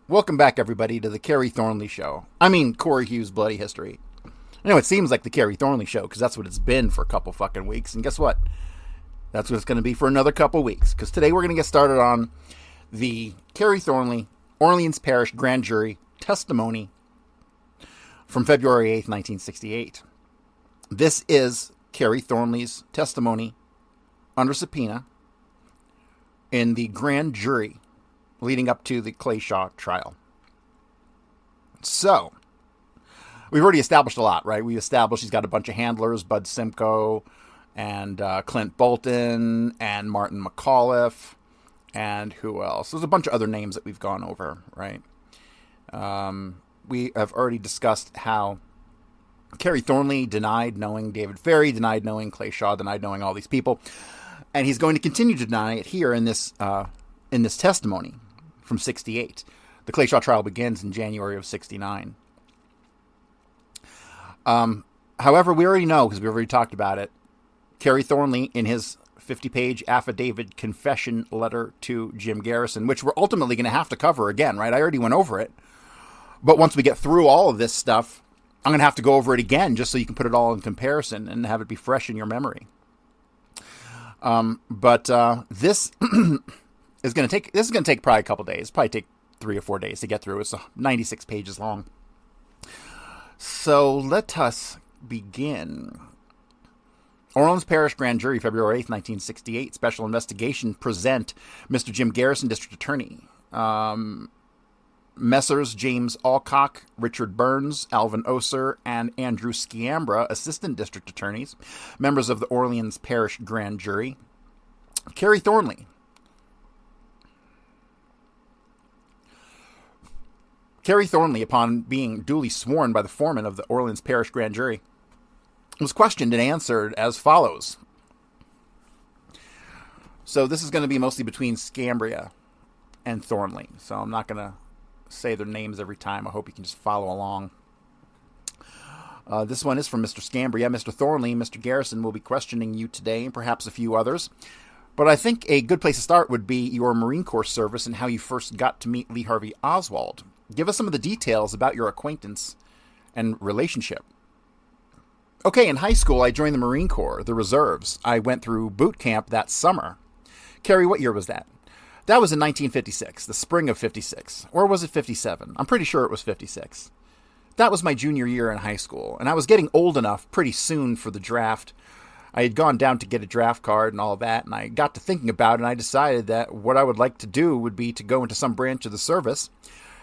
Welcome back, everybody, to the Kerry Thornley Show. I mean, Corey Hughes' Bloody History. I know it seems like the Kerry Thornley Show because that's what it's been for a couple fucking weeks. And guess what? That's what it's going to be for another couple weeks. Because today we're going to get started on the Kerry Thornley Orleans Parish Grand Jury testimony from February 8th, 1968. This is Kerry Thornley's testimony under subpoena in the grand jury leading up to the Clayshaw trial. So, we've already established a lot, right? We established he's got a bunch of handlers, Bud Simcoe, and Clint Bolton, and Martin McAuliffe, and who else? There's a bunch of other names that we've gone over, right? We have already discussed how Kerry Thornley denied knowing David Ferry, denied knowing Clayshaw, denied knowing all these people, and he's going to continue to deny it here in this testimony from 68. The Clayshaw trial begins in January of 69. However, we already know, because we've already talked about it, Kerry Thornley, in his 50-page affidavit confession letter to Jim Garrison, which we're ultimately going to have to cover again, right? I already went over it. But once we get through all of this stuff, I'm going to have to go over it again just so you can put it all in comparison and have it be fresh in your memory. This is going to take probably a couple days. Probably take 3 or 4 days to get through. It's 96 pages long. So let us begin. Orleans Parish Grand Jury, February 8th, 1968. Special investigation present Mr. Jim Garrison, District Attorney. Messrs. James Alcock, Richard Burns, Alvin Oser, and Andrew Sciambra, Assistant District Attorneys, members of the Orleans Parish Grand Jury. Kerry Thornley. Kerry Thornley, upon being duly sworn by the foreman of the Orleans Parish Grand Jury, was questioned and answered as follows. So this is going to be mostly between Sciambra and Thornley. So I'm not going to say their names every time. I hope you can just follow along. This one is from Mr. Sciambra. Mr. Thornley, Mr. Garrison will be questioning you today, and perhaps a few others. But I think a good place to start would be your Marine Corps service and how you first got to meet Lee Harvey Oswald. Give us some of the details about your acquaintance and relationship. Okay, in high school, I joined the Marine Corps, the reserves. I went through boot camp that summer. Kerry, what year was that? That was in 1956, the spring of 56. Or was it 57? I'm pretty sure it was 56. That was my junior year in high school, and I was getting old enough pretty soon for the draft. I had gone down to get a draft card and all that, and I got to thinking about it, and I decided that what I would like to do would be to go into some branch of the service.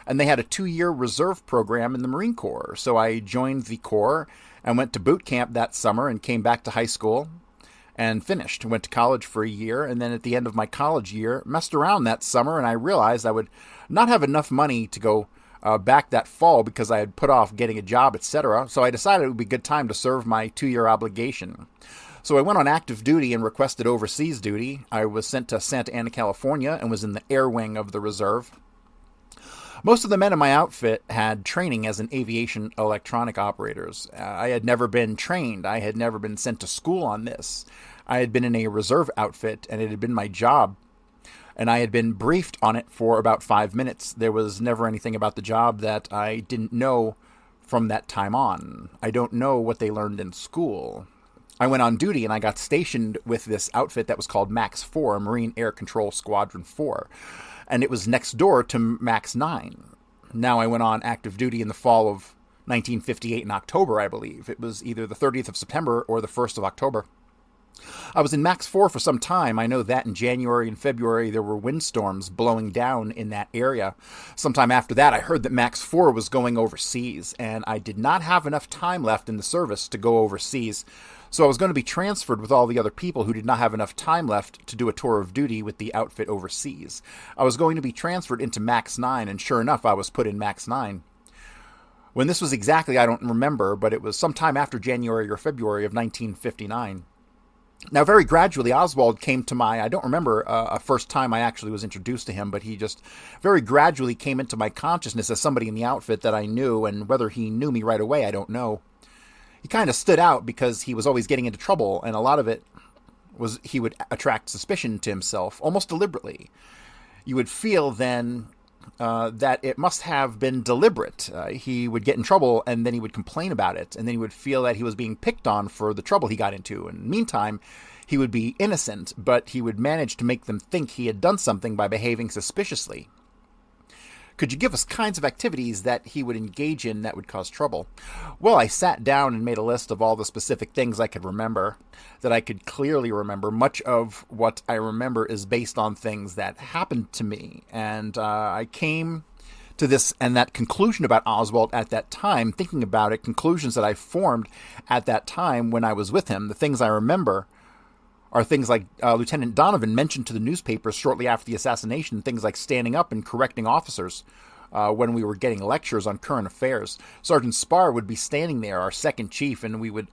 And they had a 2-year reserve program in the Marine Corps. So I joined the Corps and went to boot camp that summer and came back to high school and finished. Went to college for a year, and then at the end of my college year, messed around that summer, and I realized I would not have enough money to go back that fall because I had put off getting a job, etc. So I decided it would be a good time to serve my 2-year obligation. So I went on active duty and requested overseas duty. I was sent to Santa Ana, California, and was in the air wing of the reserve. Most of the men in my outfit had training as an aviation electronic operators. I had never been trained. I had never been sent to school on this. I had been in a reserve outfit, and it had been my job. And I had been briefed on it for about 5 minutes. There was never anything about the job that I didn't know from that time on. I don't know what they learned in school. I went on duty, and I got stationed with this outfit that was called MAX 4, Marine Air Control Squadron 4. And it was next door to MAX 9. Now I went on active duty in the fall of 1958 in October, I believe. It was either the 30th of September or the 1st of October. I was in MAX 4 for some time. I know that in January and February there were windstorms blowing down in that area. Sometime after that I heard that MAX 4 was going overseas, and I did not have enough time left in the service to go overseas. So I was going to be transferred with all the other people who did not have enough time left to do a tour of duty with the outfit overseas. I was going to be transferred into MAX 9, and sure enough, I was put in MAX 9. When this was exactly, I don't remember, but it was sometime after January or February of 1959. Now, very gradually, Oswald came to I don't remember a first time I actually was introduced to him, but he just very gradually came into my consciousness as somebody in the outfit that I knew, and whether he knew me right away, I don't know. He kind of stood out because he was always getting into trouble, and a lot of it was he would attract suspicion to himself, almost deliberately. You would feel then that it must have been deliberate. He would get in trouble, and then he would complain about it, and then he would feel that he was being picked on for the trouble he got into. And meantime, he would be innocent, but he would manage to make them think he had done something by behaving suspiciously. Could you give us kinds of activities that he would engage in that would cause trouble? Well, I sat down and made a list of all the specific things I could remember, that I could clearly remember. Much of what I remember is based on things that happened to me. And I came to this and that conclusion about Oswald at that time, thinking about it, conclusions that I formed at that time when I was with him. The things I remember are things like Lieutenant Donovan mentioned to the newspapers shortly after the assassination, things like standing up and correcting officers when we were getting lectures on current affairs. Sergeant Spar would be standing there, our second chief, and we would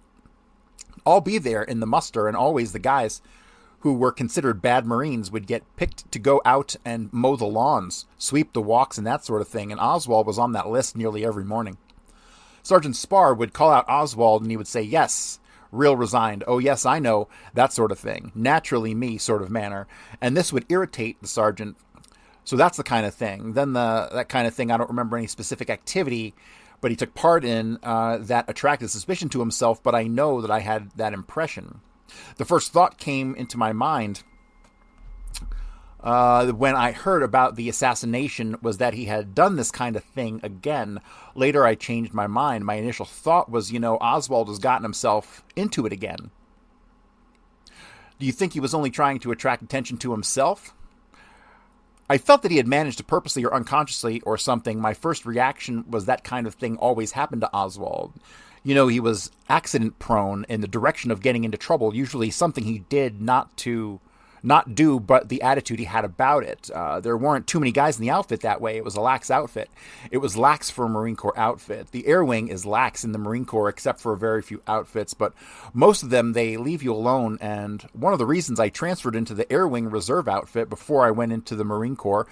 all be there in the muster, and always the guys who were considered bad Marines would get picked to go out and mow the lawns, sweep the walks, and that sort of thing, and Oswald was on that list nearly every morning. Sergeant Spar would call out Oswald, and he would say, "Yes," real resigned, "Oh yes, I know," that sort of thing, naturally me sort of manner, and this would irritate the sergeant. So that's the kind of thing. Then that kind of thing, I don't remember any specific activity, but he took part in that attracted suspicion to himself, but I know that I had that impression. The first thought came into my mind when I heard about the assassination was that he had done this kind of thing again. Later I changed my mind. My initial thought was, Oswald has gotten himself into it again. Do you think he was only trying to attract attention to himself? I felt that he had managed to purposely or unconsciously or something. My first reaction was that kind of thing always happened to Oswald. He was accident prone in the direction of getting into trouble, usually something he did not do, but the attitude he had about it. There weren't too many guys in the outfit that way. It was a lax outfit. It was lax for a Marine Corps outfit. The Air Wing is lax in the Marine Corps, except for a very few outfits, but most of them, they leave you alone, and one of the reasons I transferred into the Air Wing Reserve outfit before I went into the Marine Corps,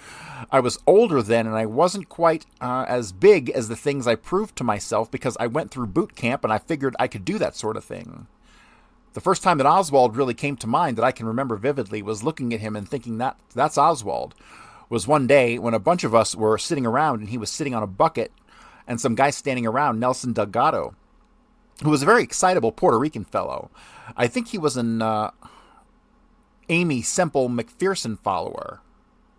I was older then, and I wasn't quite as big as the things I proved to myself because I went through boot camp, and I figured I could do that sort of thing. The first time that Oswald really came to mind that I can remember vividly was looking at him and thinking that's Oswald. Was one day when a bunch of us were sitting around and he was sitting on a bucket and some guy standing around, Nelson Delgado, who was a very excitable Puerto Rican fellow. I think he was an Amy Semple McPherson follower.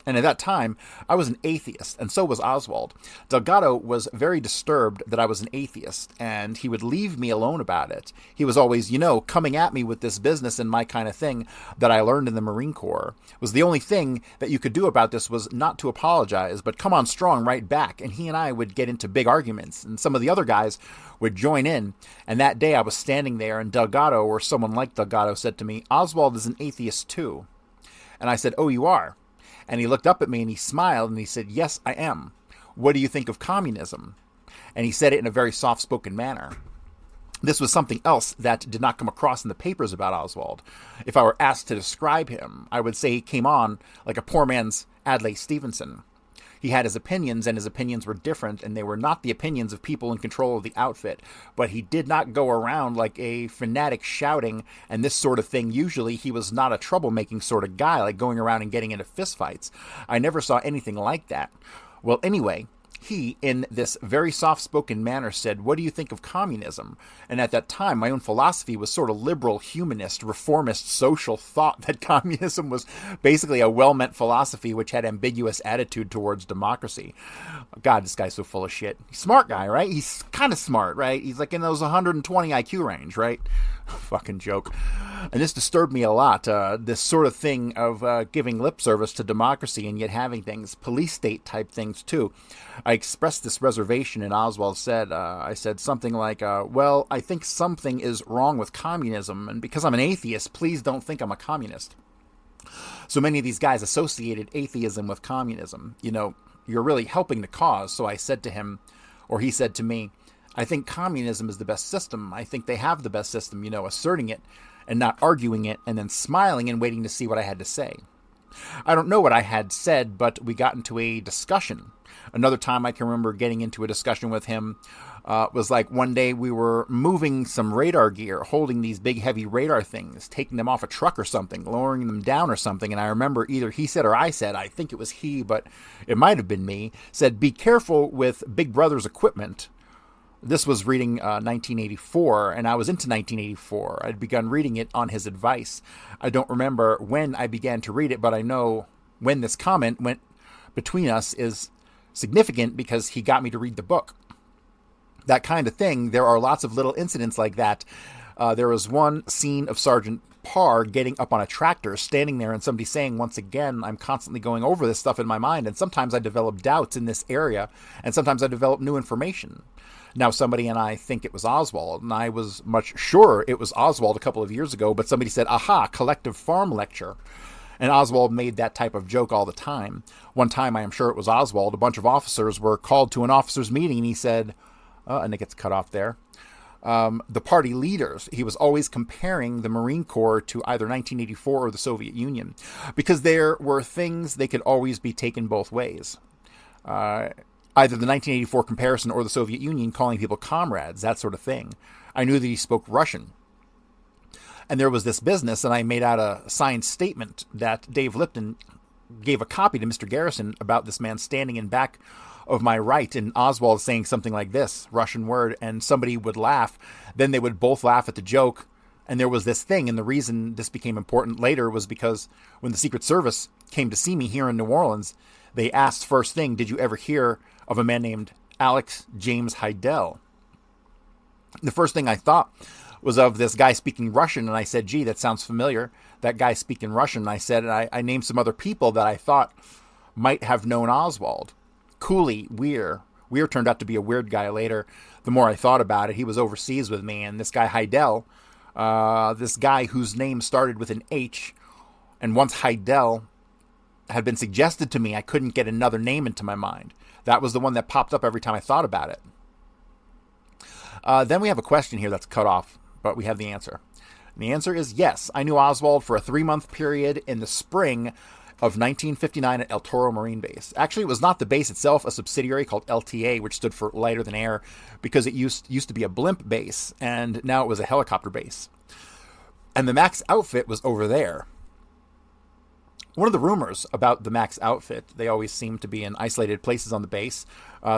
And at that time, I was an atheist, and so was Oswald. Delgado was very disturbed that I was an atheist, and he would leave me alone about it. He was always, coming at me with this business and my kind of thing that I learned in the Marine Corps. Was the only thing that you could do about this was not to apologize, but come on strong right back. And he and I would get into big arguments, and some of the other guys would join in. And that day I was standing there, and Delgado, or someone like Delgado, said to me, "Oswald is an atheist too." And I said, "Oh, you are?" And he looked up at me and he smiled and he said, "Yes, I am. What do you think of communism?" And he said it in a very soft-spoken manner. This was something else that did not come across in the papers about Oswald. If I were asked to describe him, I would say he came on like a poor man's Adlai Stevenson. He had his opinions, and his opinions were different, and they were not the opinions of people in control of the outfit. But he did not go around like a fanatic shouting and this sort of thing. Usually he was not a troublemaking sort of guy, like going around and getting into fistfights. I never saw anything like that. Well, anyway, he, in this very soft-spoken manner, said, "What do you think of communism?" And at that time, my own philosophy was sort of liberal, humanist, reformist, social thought that communism was basically a well-meant philosophy which had ambiguous attitude towards democracy. God, this guy's so full of shit. Smart guy, right? He's kind of smart, right? He's like in those 120 IQ range, right? Fucking joke. And this disturbed me a lot, this sort of thing of giving lip service to democracy and yet having things, police state type things too. I expressed this reservation, and Oswald said, I said something like, well, I think something is wrong with communism, and because I'm an atheist, please don't think I'm a communist. So many of these guys associated atheism with communism. You're really helping the cause. So I said to him, or he said to me, I think communism is the best system. I think they have the best system, asserting it and not arguing it and then smiling and waiting to see what I had to say. I don't know what I had said, but we got into a discussion. Another time I can remember getting into a discussion with him Was like one day we were moving some radar gear, holding these big heavy radar things, taking them off a truck or something, lowering them down or something. And I remember either he said or I said, I think it was he, but it might have been me, said, be careful with Big Brother's equipment. This was reading 1984, and I was into 1984. I'd begun reading it on his advice. I don't remember when I began to read it, but I know when this comment went between us is significant because he got me to read the book. That kind of thing. There are lots of little incidents like that. There was one scene of Sergeant Parr getting up on a tractor, standing there, and somebody saying, once again, I'm constantly going over this stuff in my mind, and sometimes I develop doubts in this area, and sometimes I develop new information. Now, somebody and I think it was Oswald, and I was much sure it was Oswald a couple of years ago, but somebody said, aha, collective farm lecture. And Oswald made that type of joke all the time. One time, I am sure it was Oswald, a bunch of officers were called to an officers' meeting, and he said, and it gets cut off there, the party leaders, he was always comparing the Marine Corps to either 1984 or the Soviet Union, because there were things they could always be taken both ways. Either the 1984 comparison or the Soviet Union, calling people comrades, that sort of thing. I knew that he spoke Russian. And there was this business, and I made out a signed statement that Dave Lipton gave a copy to Mr. Garrison about this man standing in back of my right, and Oswald saying something like this, Russian word, and somebody would laugh. Then they would both laugh at the joke, and there was this thing, and the reason this became important later was because when the Secret Service came to see me here in New Orleans, they asked first thing, did you ever hear of a man named Alex James Heidel? The first thing I thought was of this guy speaking Russian, and I said, gee, that sounds familiar, that guy speaking Russian. And I said, and I named some other people that I thought might have known Oswald. Cooley, Weir turned out to be a weird guy later. The more I thought about it, he was overseas with me. And this guy Heidel, this guy whose name started with an H, and once Heidel had been suggested to me, I couldn't get another name into my mind. That was the one that popped up every time I thought about it. Then we have a question here that's cut off, but we have the answer. And the answer is yes. I knew Oswald for a 3-month period in the spring of 1959 at El Toro Marine Base. Actually, it was not the base itself, a subsidiary called LTA, which stood for Lighter Than Air, because it used to be a blimp base, and now it was a helicopter base. And the Max outfit was over there. One of the rumors about the Max outfit, they always seem to be in isolated places on the base.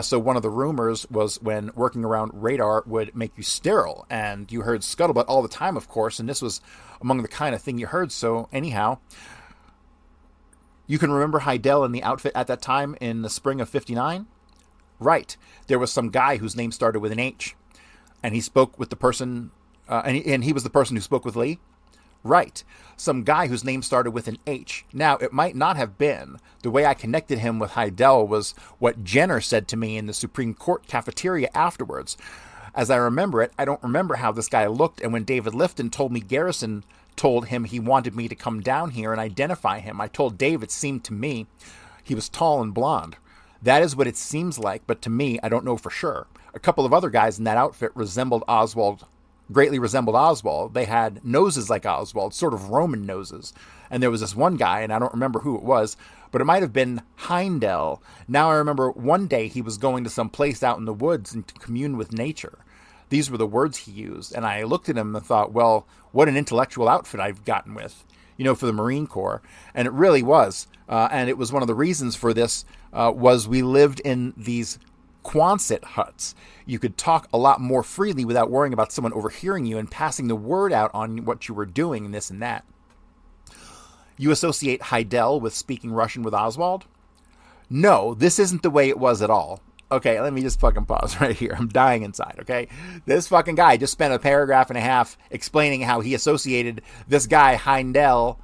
So one of the rumors was when working around radar would make you sterile. And you heard scuttlebutt all the time, of course, and this was among the kind of thing you heard. So anyhow, you can remember Heidel in the outfit at that time in the spring of 59? Right. There was some guy whose name started with an H. And he spoke with the person, and he was the person who spoke with Lee? Right. Some guy whose name started with an H. Now, it might not have been. The way I connected him with Heidel was what Jenner said to me in the Supreme Court cafeteria afterwards. As I remember it, I don't remember how this guy looked, and when David Lifton told me Garrison told him he wanted me to come down here and identify him, I told Dave it seemed to me he was tall and blonde. That is what it seems like, but to me, I don't know for sure. A couple of other guys in that outfit greatly resembled Oswald. They had noses like Oswald, sort of Roman noses. And there was this one guy, and I don't remember who it was, but it might have been Heindel. Now I remember one day he was going to some place out in the woods and to commune with nature. These were the words he used, and I looked at him and thought, well, what an intellectual outfit I've gotten with, for the Marine Corps. And it really was. And it was one of the reasons for this was we lived in these Quonset huts. You could talk a lot more freely without worrying about someone overhearing you and passing the word out on what you were doing and this and that. You associate Heidel with speaking Russian with Oswald? No, this isn't the way it was at all. Okay, let me just fucking pause right here. I'm dying inside, okay? This fucking guy just spent a paragraph and a half explaining how he associated this guy, Heidel,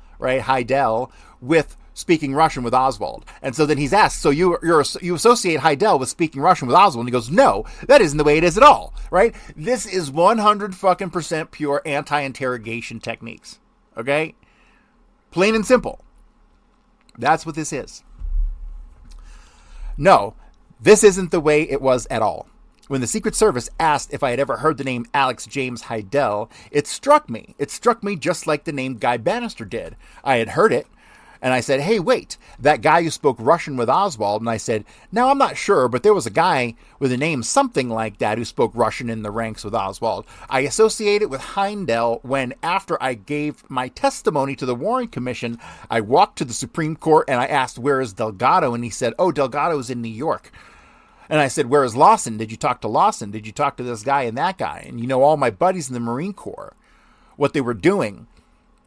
with speaking Russian with Oswald. And so then he's asked, so you associate Heidel with speaking Russian with Oswald? And he goes, no, that isn't the way it is at all, right? This is 100% pure anti-interrogation techniques, okay? Plain and simple. That's what this is. No, this isn't the way it was at all. When the Secret Service asked if I had ever heard the name Alex James Heidel, it struck me. It struck me just like the name Guy Bannister did. I had heard it, And I said, hey, wait, that guy who spoke Russian with Oswald. And I said, now I'm not sure, but there was a guy with a name something like that who spoke Russian in the ranks with Oswald. I associate it with Heindel when, after I gave my testimony to the Warren Commission, I walked to the Supreme Court and I asked, where is Delgado? And he said, oh, Delgado's in New York. And I said, where is Lawson? Did you talk to Lawson? Did you talk to this guy and that guy? And, you know, all my buddies in the Marine Corps, what they were doing.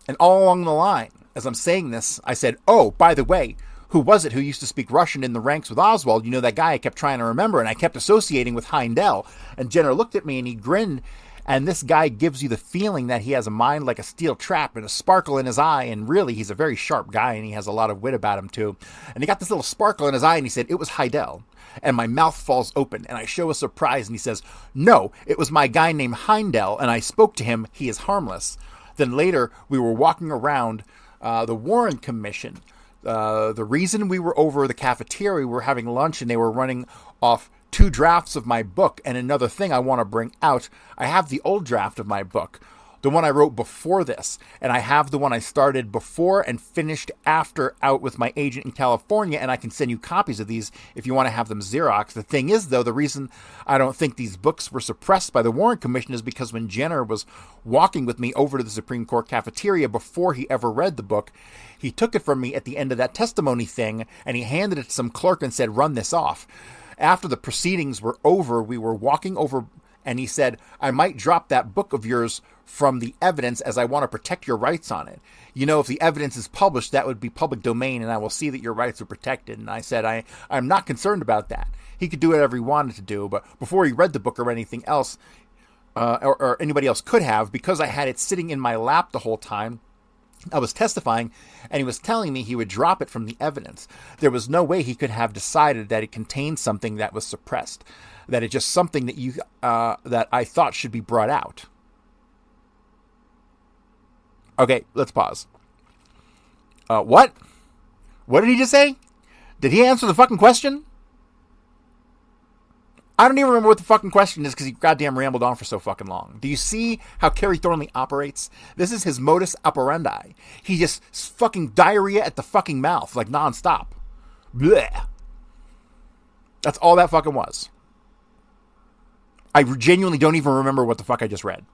And all along the line, as I'm saying this, I said, oh, by the way, who was it who used to speak Russian in the ranks with Oswald? You know, that guy I kept trying to remember, and I kept associating with Heindel. And Jenner looked at me and he grinned, and this guy gives you the feeling that he has a mind like a steel trap and a sparkle in his eye, and really, he's a very sharp guy, and he has a lot of wit about him, too. And he got this little sparkle in his eye, and he said, it was Heindel. And my mouth falls open, and I show a surprise, and he says, no, it was my guy named Heindel, and I spoke to him. He is harmless. Then later, we were walking around the Warren Commission. The reason we were over the cafeteria, we were having lunch, and they were running off 2 drafts of my book. And another thing I want to bring out, I have the old draft of my book, the one I wrote before this, and I have the one I started before and finished after out with my agent in California, and I can send you copies of these if you want to have them Xerox. The thing is, though, the reason I don't think these books were suppressed by the Warren Commission is because when Jenner was walking with me over to the Supreme Court cafeteria before he ever read the book, he took it from me at the end of that testimony thing, and he handed it to some clerk and said, run this off. After the proceedings were over, we were walking over, and he said, I might drop that book of yours from the evidence as I want to protect your rights on it. You know, if the evidence is published, that would be public domain, and I will see that your rights are protected. And I said, I'm not concerned about that. He could do whatever he wanted to do, but before he read the book or anything else, or anybody else could have, because I had it sitting in my lap the whole time, I was testifying, and he was telling me he would drop it from the evidence. There was no way he could have decided that it contained something that was suppressed, that it's just something that that I thought should be brought out. Okay, let's pause. What? What did he just say? Did he answer the fucking question? I don't even remember what the fucking question is because he goddamn rambled on for so fucking long. Do you see how Kerry Thornley operates? This is his modus operandi. He just fucking diarrhea at the fucking mouth, like nonstop. Blech. That's all that fucking was. I genuinely don't even remember what the fuck I just read.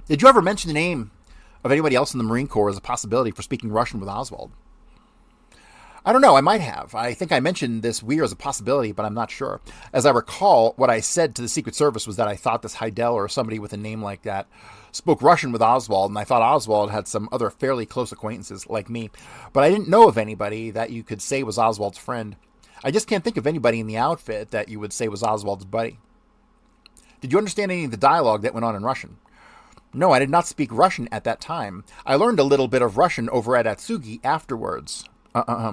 Did you ever mention the name of anybody else in the Marine Corps as a possibility for speaking Russian with Oswald? I don't know. I might have. I think I mentioned this weird as a possibility, but I'm not sure. As I recall, what I said to the Secret Service was that I thought this Heindel or somebody with a name like that spoke Russian with Oswald, and I thought Oswald had some other fairly close acquaintances like me. But I didn't know of anybody that you could say was Oswald's friend. I just can't think of anybody in the outfit that you would say was Oswald's buddy. Did you understand any of the dialogue that went on in Russian? No, I did not speak Russian at that time. I learned a little bit of Russian over at Atsugi afterwards.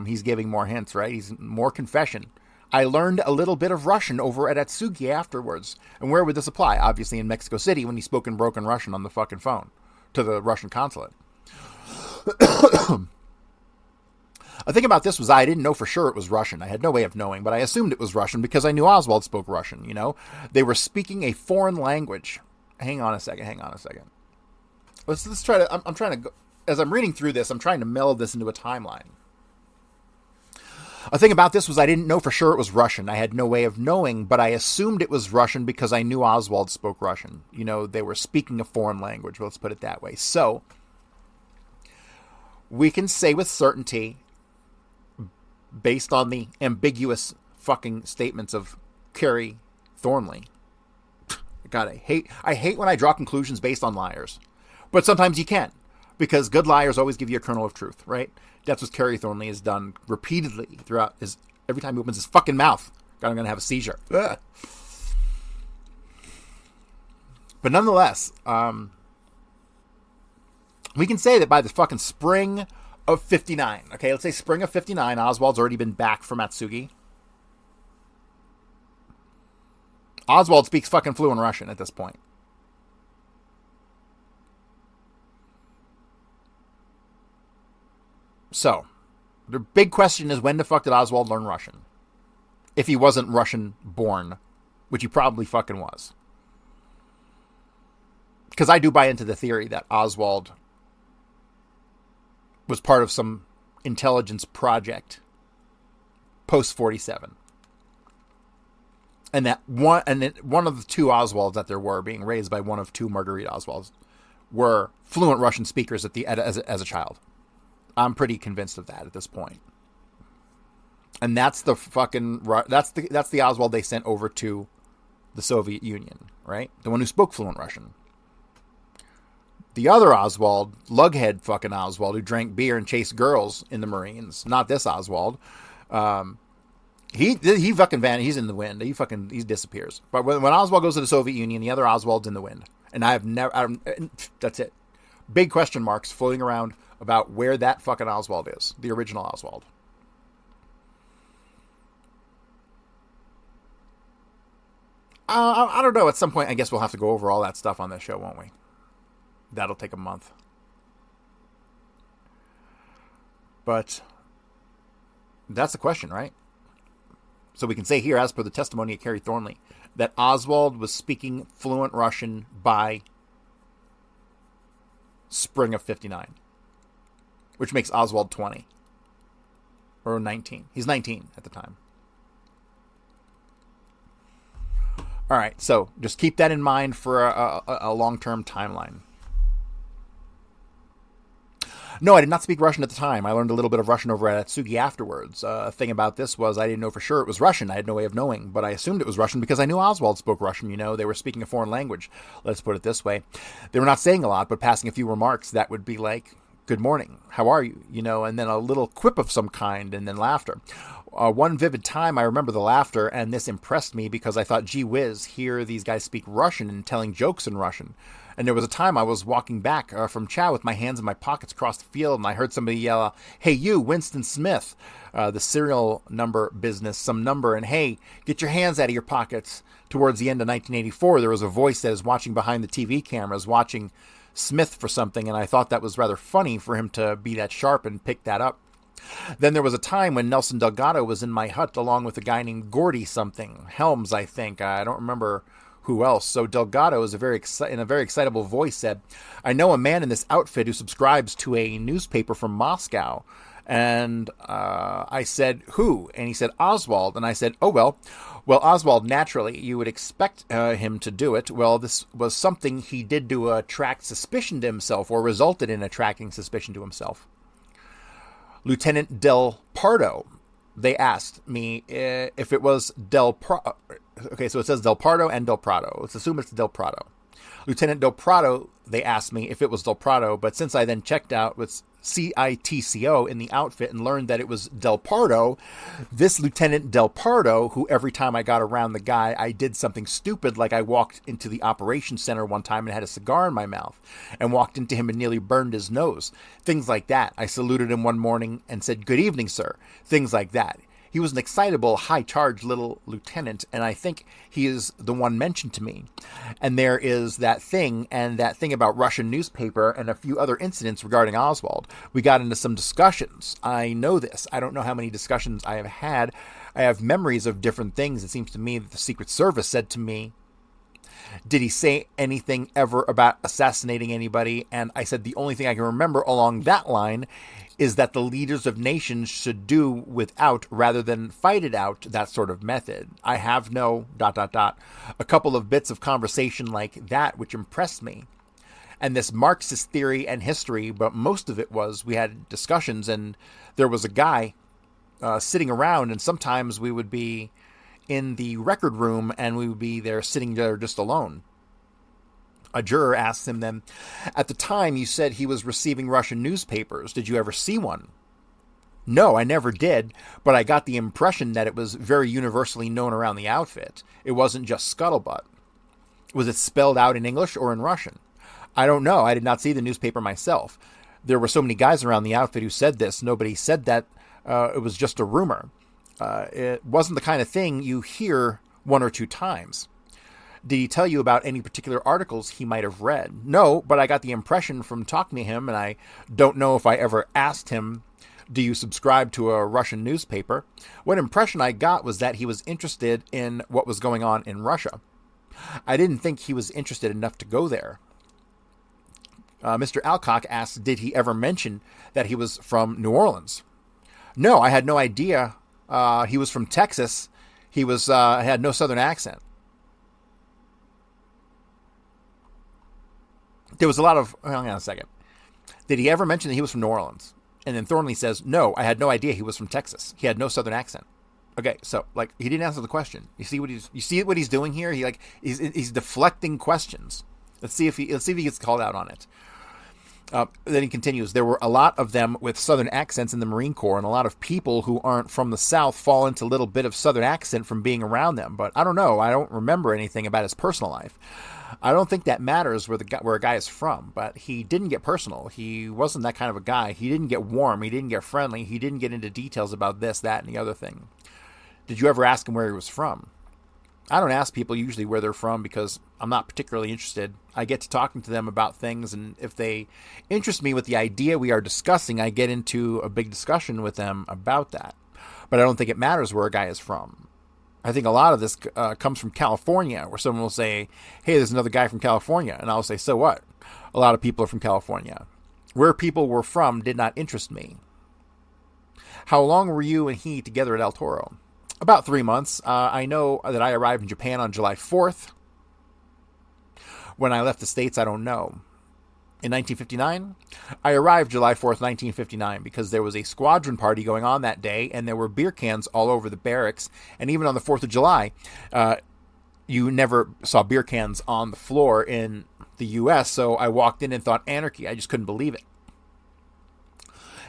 He's giving more hints, right? He's more confession. I learned a little bit of Russian over at Atsugi afterwards. And where would this apply? Obviously in Mexico City when he spoke in broken Russian on the fucking phone to the Russian consulate. The thing about this was I didn't know for sure it was Russian. I had no way of knowing, but I assumed it was Russian because I knew Oswald spoke Russian, you know? They were speaking a foreign language. Hang on a second. Let's try to, I'm trying to go, as I'm reading through this, I'm trying to meld this into a timeline. A thing about this was I didn't know for sure it was Russian. I had no way of knowing, but I assumed it was Russian because I knew Oswald spoke Russian. You know, they were speaking a foreign language. Let's put it that way. So, we can say with certainty, based on the ambiguous fucking statements of Kerry Thornley. God, I hate when I draw conclusions based on liars. But sometimes you can. Because good liars always give you a kernel of truth, right? That's what Kerry Thornley has done repeatedly throughout his... Every time he opens his fucking mouth. God, I'm going to have a seizure. Ugh. But nonetheless, we can say that by the fucking spring of 59, okay, let's say spring of 59, Oswald's already been back from Atsugi. Oswald speaks fucking fluent Russian at this point. So, the big question is, when the fuck did Oswald learn Russian? If he wasn't Russian born, which he probably fucking was. Because I do buy into the theory that Oswald was part of some intelligence project post 47. And that one of the two Oswalds that there were, being raised by one of two Marguerite Oswalds, were fluent Russian speakers as a child. I'm pretty convinced of that at this point. And that's the Oswald they sent over to the Soviet Union, right? The one who spoke fluent Russian. The other Oswald, lughead fucking Oswald, who drank beer and chased girls in the Marines, not this Oswald. He fucking he's in the wind. He disappears. But when Oswald goes to the Soviet Union, the other Oswald's in the wind. And that's it. Big question marks floating around about where that fucking Oswald is. The original Oswald. I don't know. At some point, I guess we'll have to go over all that stuff on this show, won't we? That'll take a month. But that's the question, right? So we can say here, as per the testimony of Kerry Thornley, that Oswald was speaking fluent Russian by spring of 59. Which makes Oswald 20. Or 19. He's 19 at the time. All right, so just keep that in mind for a long-term timeline. No, I did not speak Russian at the time. I learned a little bit of Russian over at Atsugi afterwards. A thing about this was I didn't know for sure it was Russian. I had no way of knowing, but I assumed it was Russian because I knew Oswald spoke Russian. You know, they were speaking a foreign language. Let's put it this way. They were not saying a lot, but passing a few remarks that would be like, good morning, how are you? You know, and then a little quip of some kind, and then laughter. One vivid time, I remember the laughter, and this impressed me because I thought, gee whiz, here these guys speak Russian and telling jokes in Russian. And there was a time I was walking back from chow with my hands in my pockets across the field, and I heard somebody yell, hey, you, Winston Smith, the serial number business, some number, and hey, get your hands out of your pockets. Towards the end of 1984, there was a voice that was watching behind the TV cameras, watching Smith for something, and I thought that was rather funny for him to be that sharp and pick that up. Then there was a time when Nelson Delgado was in my hut along with a guy named Gordy something, Helms, I think. I don't remember who else. So Delgado is in a very excitable voice said, I know a man in this outfit who subscribes to a newspaper from Moscow. And I said, who? And he said, Oswald. And I said, oh, well, Oswald, naturally, you would expect him to do it. Well, this was something he did to attract suspicion to himself, or resulted in attracting suspicion to himself. Lieutenant Del Pardo, they asked me if it was Del Prado. Okay, so it says Del Pardo and Del Prado. Let's assume it's Del Prado. Lieutenant Del Prado, they asked me if it was Del Prado, but since I then checked out with CITCO in the outfit and learned that it was Del Pardo, this Lieutenant Del Pardo, who every time I got around the guy, I did something stupid, like I walked into the operations center one time and had a cigar in my mouth, and walked into him and nearly burned his nose. Things like that. I saluted him one morning and said, good evening, sir. Things like that. He was an excitable, high-charged little lieutenant, and I think he is the one mentioned to me. And there is that thing, and that thing about Russian newspaper, and a few other incidents regarding Oswald. We got into some discussions. I know this. I don't know how many discussions I have had. I have memories of different things. It seems to me that the Secret Service said to me, did he say anything ever about assassinating anybody? And I said the only thing I can remember along that line is that the leaders of nations should do without rather than fight it out, that sort of method. I have no ... A couple of bits of conversation like that which impressed me. And this Marxist theory and history, but most of it was we had discussions, and there was a guy sitting around, and sometimes we would be in the record room and we would be there sitting there just alone. A juror asked him then, at the time you said he was receiving Russian newspapers. Did you ever see one? No, I never did, but I got the impression that it was very universally known around the outfit. It wasn't just scuttlebutt. Was it spelled out in English or in Russian? I don't know. I did not see the newspaper myself. There were so many guys around the outfit who said this. Nobody said that it was just a rumor. It wasn't the kind of thing you hear one or two times. Did he tell you about any particular articles he might have read? No, but I got the impression from talking to him, and I don't know if I ever asked him, do you subscribe to a Russian newspaper? What impression I got was that he was interested in what was going on in Russia. I didn't think he was interested enough to go there. Mr. Alcock asks, did he ever mention that he was from New Orleans? No, I had no idea. He was from Texas. He had no Southern accent. There was a lot of... Hang on a second. Did he ever mention that he was from New Orleans? And then Thornley says, no, I had no idea he was from Texas. He had no Southern accent. Okay, so he didn't answer the question. You see what he's doing here? He's deflecting questions. Let's see if he gets called out on it. Then he continues, there were a lot of them with Southern accents in the Marine Corps, and a lot of people who aren't from the South fall into a little bit of Southern accent from being around them. But I don't know. I don't remember anything about his personal life. I don't think that matters where a guy is from, but he didn't get personal. He wasn't that kind of a guy. He didn't get warm. He didn't get friendly. He didn't get into details about this, that, and the other thing. Did you ever ask him where he was from? I don't ask people usually where they're from because I'm not particularly interested. I get to talking to them about things, and if they interest me with the idea we are discussing, I get into a big discussion with them about that. But I don't think it matters where a guy is from. I think a lot of this comes from California, where someone will say, hey, there's another guy from California. And I'll say, so what? A lot of people are from California. Where people were from did not interest me. How long were you and he together at El Toro? About 3 months. I know that I arrived in Japan on July 4th. When I left the States, I don't know. In 1959, I arrived July 4th, 1959, because there was a squadron party going on that day, and there were beer cans all over the barracks. And even on the 4th of July, you never saw beer cans on the floor in the U.S., so I walked in and thought anarchy. I just couldn't believe it.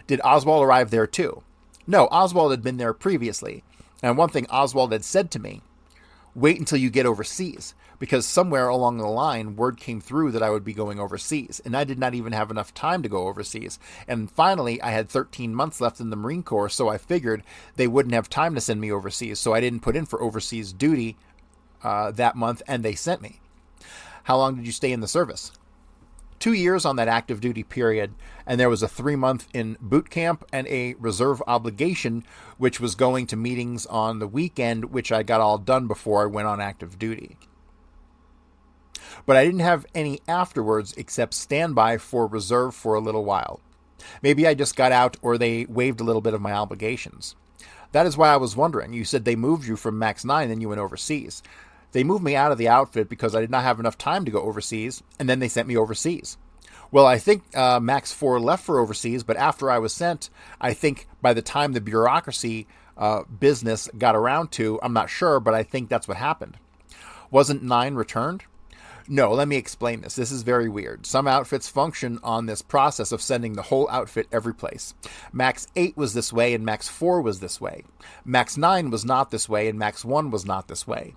Did Oswald arrive there too? No, Oswald had been there previously. And one thing Oswald had said to me, wait until you get overseas, because somewhere along the line, word came through that I would be going overseas, and I did not even have enough time to go overseas. And finally, I had 13 months left in the Marine Corps, so I figured they wouldn't have time to send me overseas, so I didn't put in for overseas duty that month, and they sent me. How long did you stay in the service? 2 years on that active duty period, and there was a 3-month in boot camp and a reserve obligation, which was going to meetings on the weekend, which I got all done before I went on active duty. But I didn't have any afterwards except standby for reserve for a little while. Maybe I just got out, or they waived a little bit of my obligations. That is why I was wondering. You said they moved you from Max 9, then you went overseas. They moved me out of the outfit because I did not have enough time to go overseas, and then they sent me overseas. Well, I think Max 4 left for overseas, but after I was sent, I think by the time the bureaucracy business got around to, I'm not sure, but I think that's what happened. Wasn't 9 returned? No, let me explain this. This is very weird. Some outfits function on this process of sending the whole outfit every place. Max 8 was this way, and Max 4 was this way. Max 9 was not this way, and Max 1 was not this way.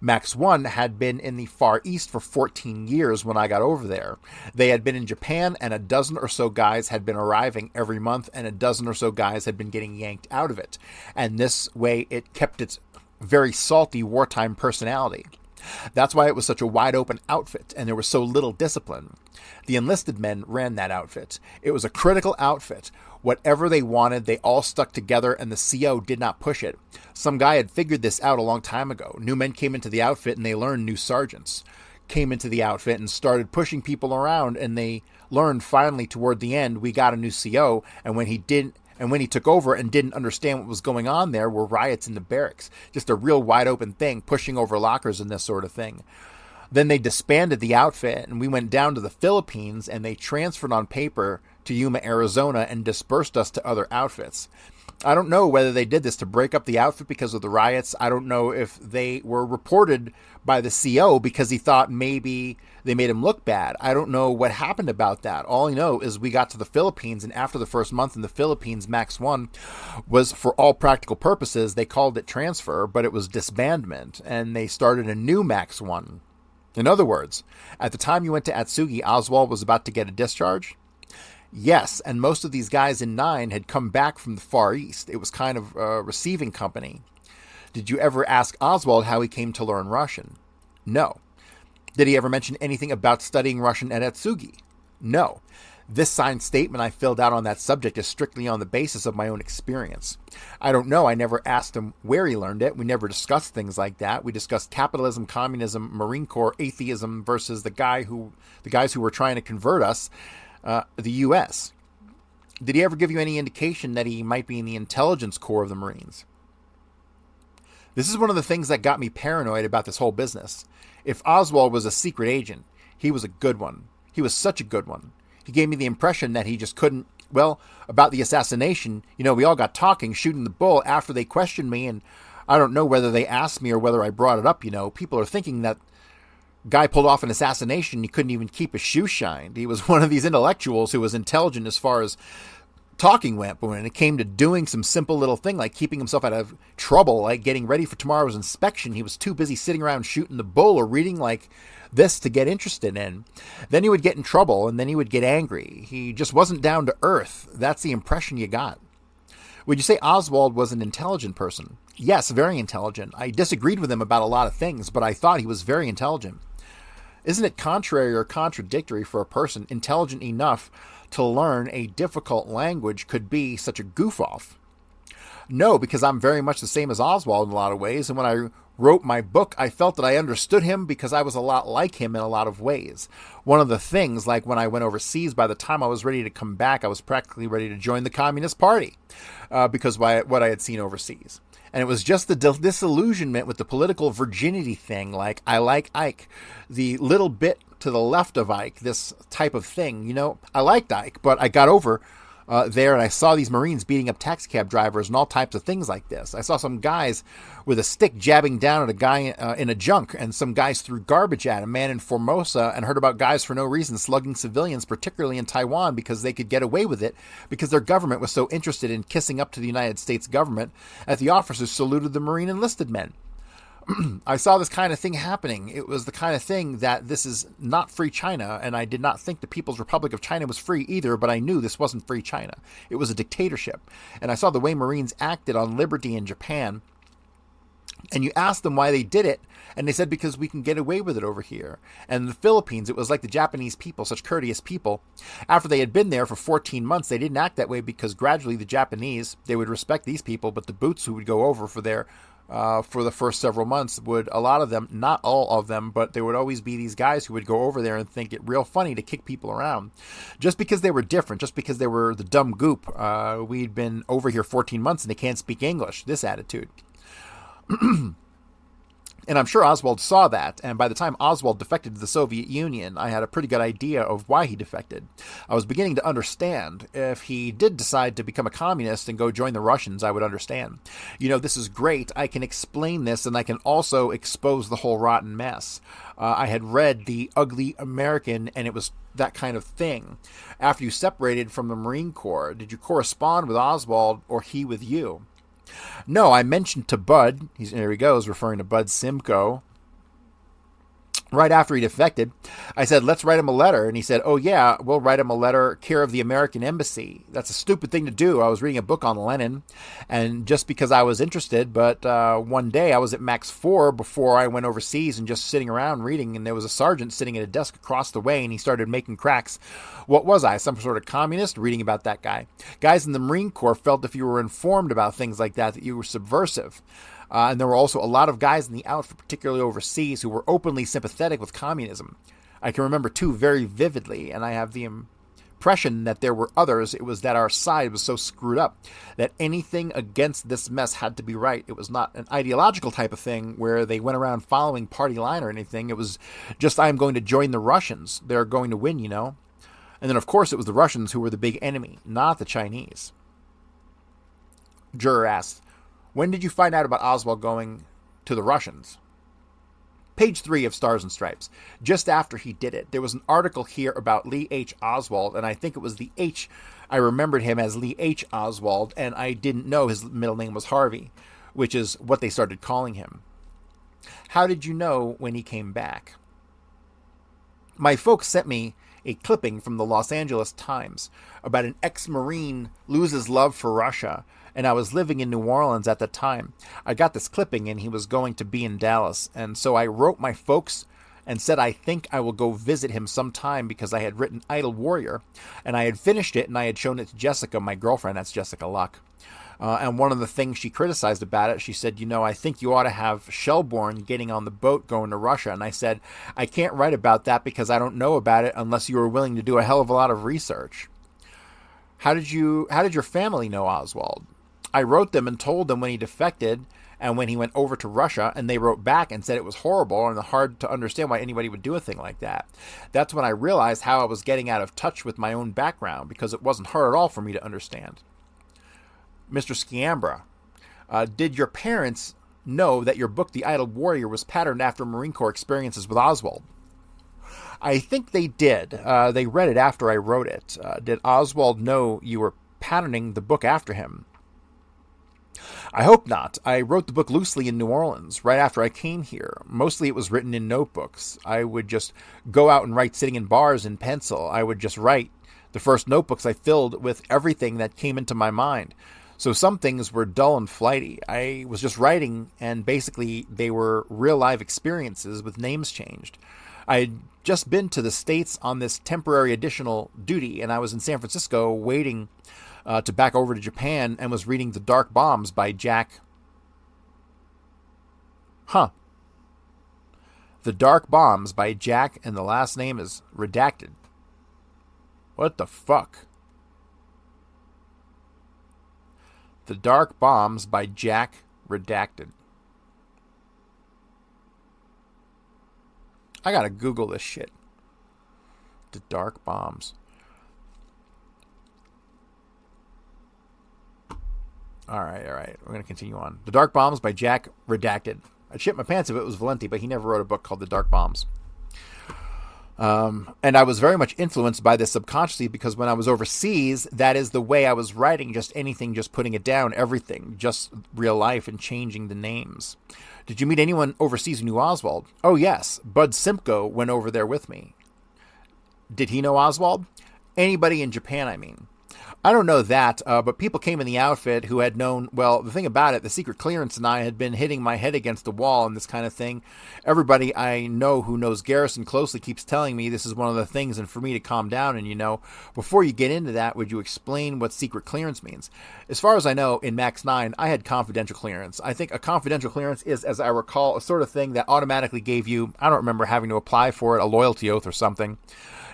Max 1 had been in the Far East for 14 years when I got over there. They had been in Japan, and a dozen or so guys had been arriving every month, and a dozen or so guys had been getting yanked out of it. And this way it kept its very salty wartime personality. That's why it was such a wide-open outfit, and there was so little discipline. The enlisted men ran that outfit. It was a critical outfit. Whatever they wanted, they all stuck together, and the CO did not push it. Some guy had figured this out a long time ago. New men came into the outfit, and they learned new sergeants came into the outfit and started pushing people around, and they learned finally toward the end, we got a new CO, and when he took over and didn't understand what was going on, there were riots in the barracks. Just a real wide open thing, pushing over lockers and this sort of thing. Then they disbanded the outfit, and we went down to the Philippines, and they transferred on paper to Yuma, Arizona, and dispersed us to other outfits. I don't know whether they did this to break up the outfit because of the riots. I don't know if they were reported by the CO because he thought maybe they made him look bad. I don't know what happened about that. All I know is we got to the Philippines, and after the first month in the Philippines, Max 1 was, for all practical purposes, they called it transfer, but it was disbandment, and they started a new Max 1. In other words, at the time you went to Atsugi, Oswald was about to get a discharge? Yes, and most of these guys in 9 had come back from the Far East. It was kind of a receiving company. Did you ever ask Oswald how he came to learn Russian? No. Did he ever mention anything about studying Russian at Atsugi? No. This signed statement I filled out on that subject is strictly on the basis of my own experience. I don't know. I never asked him where he learned it. We never discussed things like that. We discussed capitalism, communism, Marine Corps, atheism versus the guys who were trying to convert us, the U.S. Did he ever give you any indication that he might be in the intelligence corps of the Marines? This is one of the things that got me paranoid about this whole business. If Oswald was a secret agent, he was a good one. He was such a good one. He gave me the impression that he just couldn't, about the assassination, we all got talking, shooting the bull after they questioned me, and I don't know whether they asked me or whether I brought it up, People are thinking that guy pulled off an assassination, he couldn't even keep his shoe shined. He was one of these intellectuals who was intelligent as far as talking went, but when it came to doing some simple little thing like keeping himself out of trouble, like getting ready for tomorrow's inspection, he was too busy sitting around shooting the bull or reading like this to get interested in. Then he would get in trouble, and then he would get angry. He just wasn't down to earth. That's the impression you got. Would you say Oswald was an intelligent person? Yes, very intelligent. I disagreed with him about a lot of things, but I thought he was very intelligent. Isn't it contrary or contradictory for a person intelligent enough to learn a difficult language could be such a goof-off? No, because I'm very much the same as Oswald in a lot of ways, and when I wrote my book, I felt that I understood him because I was a lot like him in a lot of ways. One of the things, like when I went overseas, by the time I was ready to come back, I was practically ready to join the Communist Party because of what I had seen overseas. And it was just the disillusionment with the political virginity thing, like I like Ike, the little bit to the left of Ike, this type of thing. I liked Ike, but I got over there and I saw these Marines beating up taxi cab drivers and all types of things like this. I saw some guys with a stick jabbing down at a guy in a junk, and some guys threw garbage at a man in Formosa, and heard about guys for no reason slugging civilians, particularly in Taiwan, because they could get away with it because their government was so interested in kissing up to the United States government that the officers saluted the Marine enlisted men. I saw this kind of thing happening. It was the kind of thing that this is not free China, and I did not think the People's Republic of China was free either, but I knew this wasn't free China. It was a dictatorship. And I saw the way Marines acted on liberty in Japan, and you asked them why they did it, and they said because we can get away with it over here. And in the Philippines, it was like the Japanese people, such courteous people. After they had been there for 14 months, they didn't act that way because gradually the Japanese, they would respect these people, but the boots who would go over for the first several months would, a lot of them, not all of them, but there would always be these guys who would go over there and think it real funny to kick people around. Just because they were different, just because they were the dumb goop. We'd been over here 14 months and they can't speak English. This attitude. And I'm sure Oswald saw that, and by the time Oswald defected to the Soviet Union, I had a pretty good idea of why he defected. I was beginning to understand. If he did decide to become a communist and go join the Russians, I would understand. This is great. I can explain this, and I can also expose the whole rotten mess. I had read The Ugly American, and it was that kind of thing. After you separated from the Marine Corps, did you correspond with Oswald or he with you? No, I mentioned to Bud, there he goes, referring to Bud Simcoe, right after he defected, I said, let's write him a letter. And he said, oh yeah, we'll write him a letter care of the American Embassy. That's a stupid thing to do. I was reading a book on Lenin, and just because I was interested, but one day I was at Max 4 before I went overseas and just sitting around reading, and there was a sergeant sitting at a desk across the way, and he started making cracks. What was I, some sort of communist? Reading about that guy. Guys in the Marine Corps felt if you were informed about things like that you were subversive. And there were also a lot of guys in the outfit, particularly overseas, who were openly sympathetic with communism. I can remember two very vividly, and I have the impression that there were others. It was that our side was so screwed up that anything against this mess had to be right. It was not an ideological type of thing where they went around following party line or anything. It was just, I'm going to join the Russians. They're going to win, And then, of course, it was the Russians who were the big enemy, not the Chinese. Juror asked, when did you find out about Oswald going to the Russians? Page 3 of Stars and Stripes. Just after he did it, there was an article here about Lee H. Oswald, and I think it was the H. I remembered him as Lee H. Oswald, and I didn't know his middle name was Harvey, which is what they started calling him. How did you know when he came back? My folks sent me a clipping from the Los Angeles Times about an ex-Marine loses love for Russia, and I was living in New Orleans at the time. I got this clipping, and he was going to be in Dallas, and so I wrote my folks and said I think I will go visit him sometime because I had written Idle Warrior, and I had finished it, and I had shown it to Jessica, my girlfriend. That's Jessica Luck. And one of the things she criticized about it, she said, I think you ought to have Shelbourne getting on the boat going to Russia. And I said, I can't write about that because I don't know about it unless you were willing to do a hell of a lot of research. How did your family know Oswald? I wrote them and told them when he defected and when he went over to Russia, and they wrote back and said it was horrible and hard to understand why anybody would do a thing like that. That's when I realized how I was getting out of touch with my own background, because it wasn't hard at all for me to understand. Mr. Sciambra, did your parents know that your book, The Idle Warrior, was patterned after Marine Corps experiences with Oswald? I think they did. They read it after I wrote it. Did Oswald know you were patterning the book after him? I hope not. I wrote the book loosely in New Orleans, right after I came here. Mostly it was written in notebooks. I would just go out and write sitting in bars in pencil. I would just write. The first notebooks I filled with everything that came into my mind. So some things were dull and flighty. I was just writing, and basically they were real-life experiences with names changed. I had just been to the States on this temporary additional duty, and I was in San Francisco waiting to back over to Japan, and was reading The Dark Bombs by Jack... The Dark Bombs by Jack, and the last name is redacted. What the fuck? The Dark Bombs by Jack, redacted. I gotta Google this shit. The Dark Bombs. Alright. We're gonna continue on. The Dark Bombs by Jack, redacted. I'd shit my pants if it was Valenti, but he never wrote a book called The Dark Bombs. And I was very much influenced by this subconsciously, because when I was overseas, that is the way I was writing, just anything, just putting it down, everything, just real life and changing the names. Did you meet anyone overseas who knew Oswald? Oh, yes. Bud Simcoe went over there with me. Did he know Oswald? Anybody in Japan, I mean. I don't know that, but people came in the outfit who had known, well, the thing about it, the secret clearance and I had been hitting my head against the wall and this kind of thing. Everybody I know who knows Garrison closely keeps telling me this is one of the things, and for me to calm down and, before you get into that, would you explain what secret clearance means? As far as I know, in Max 9, I had confidential clearance. I think a confidential clearance is, as I recall, a sort of thing that automatically gave you, I don't remember having to apply for it, a loyalty oath or something.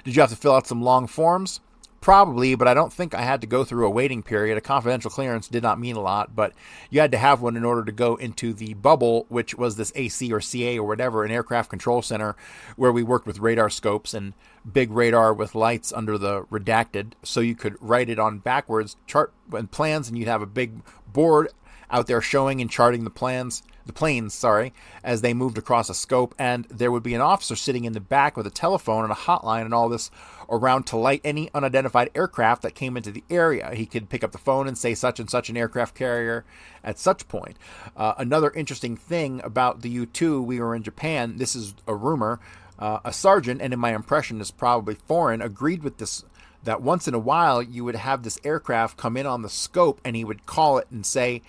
Did you have to fill out some long forms? Probably, but I don't think I had to go through a waiting period. A confidential clearance did not mean a lot, but you had to have one in order to go into the bubble, which was this AC or CA or whatever, an aircraft control center, where we worked with radar scopes and big radar with lights under the redacted, so you could write it on backwards, chart and plans, and you'd have a big board out there showing and charting the planes, as they moved across a scope, and there would be an officer sitting in the back with a telephone and a hotline and all this around to light any unidentified aircraft that came into the area. He could pick up the phone and say such and such an aircraft carrier at such point. Another interesting thing about the U-2, we were in Japan, this is a rumor, a sergeant, and in my impression is probably foreign, agreed with this, that once in a while you would have this aircraft come in on the scope, and he would call it and say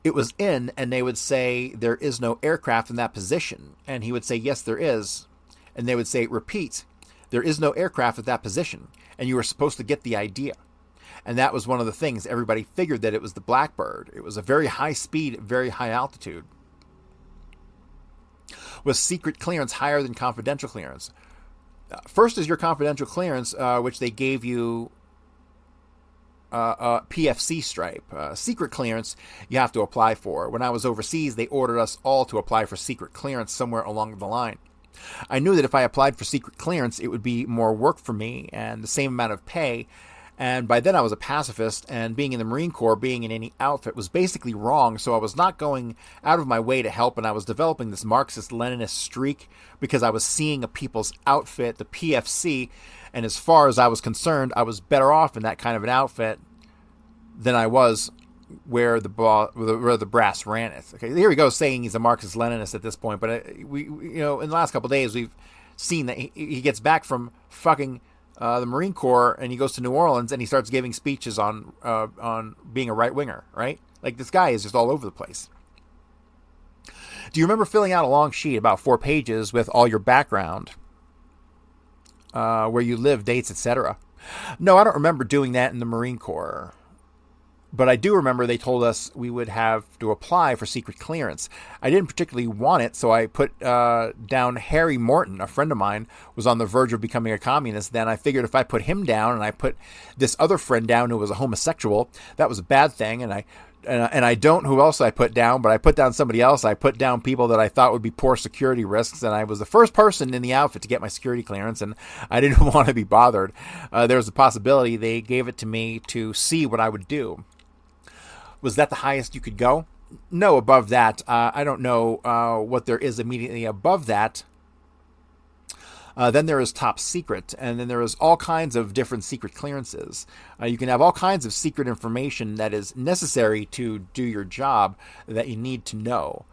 it was in, and they would say there is no aircraft in that position, and he would say yes there is, and they would say repeat, there is no aircraft at that position, and you were supposed to get the idea. And that was one of the things. Everybody figured that it was the Blackbird. It was a very high speed, very high altitude. Was secret clearance higher than confidential clearance? First is your confidential clearance, which they gave you a PFC stripe. Secret clearance you have to apply for. When I was overseas, they ordered us all to apply for secret clearance somewhere along the line. I knew that if I applied for secret clearance, it would be more work for me and the same amount of pay. And by then I was a pacifist, and being in the Marine Corps, being in any outfit was basically wrong, so I was not going out of my way to help, and I was developing this Marxist-Leninist streak because I was seeing a people's outfit, the PFC, and as far as I was concerned, I was better off in that kind of an outfit than I was where the brass ran it. Okay, here we go, saying he's a Marxist-Leninist at this point, but we in the last couple of days we've seen that he gets back from fucking the Marine Corps, and he goes to New Orleans and he starts giving speeches on being a right winger, right? Like, this guy is just all over the place. Do you remember filling out a long sheet, about 4 pages, with all your background, where you live, dates, etc.? No, I don't remember doing that in the Marine Corps. But I do remember they told us we would have to apply for secret clearance. I didn't particularly want it, so I put down Harry Morton, a friend of mine, was on the verge of becoming a communist. Then I figured if I put him down and I put this other friend down who was a homosexual, that was a bad thing. And I don't who else I put down, but I put down somebody else. I put down people that I thought would be poor security risks, and I was the first person in the outfit to get my security clearance, and I didn't want to be bothered. There was a possibility they gave it to me to see what I would do. Was that the highest you could go? No, above that. I don't know what there is immediately above that. Then there is top secret, and then there is all kinds of different secret clearances. You can have all kinds of secret information that is necessary to do your job that you need to know.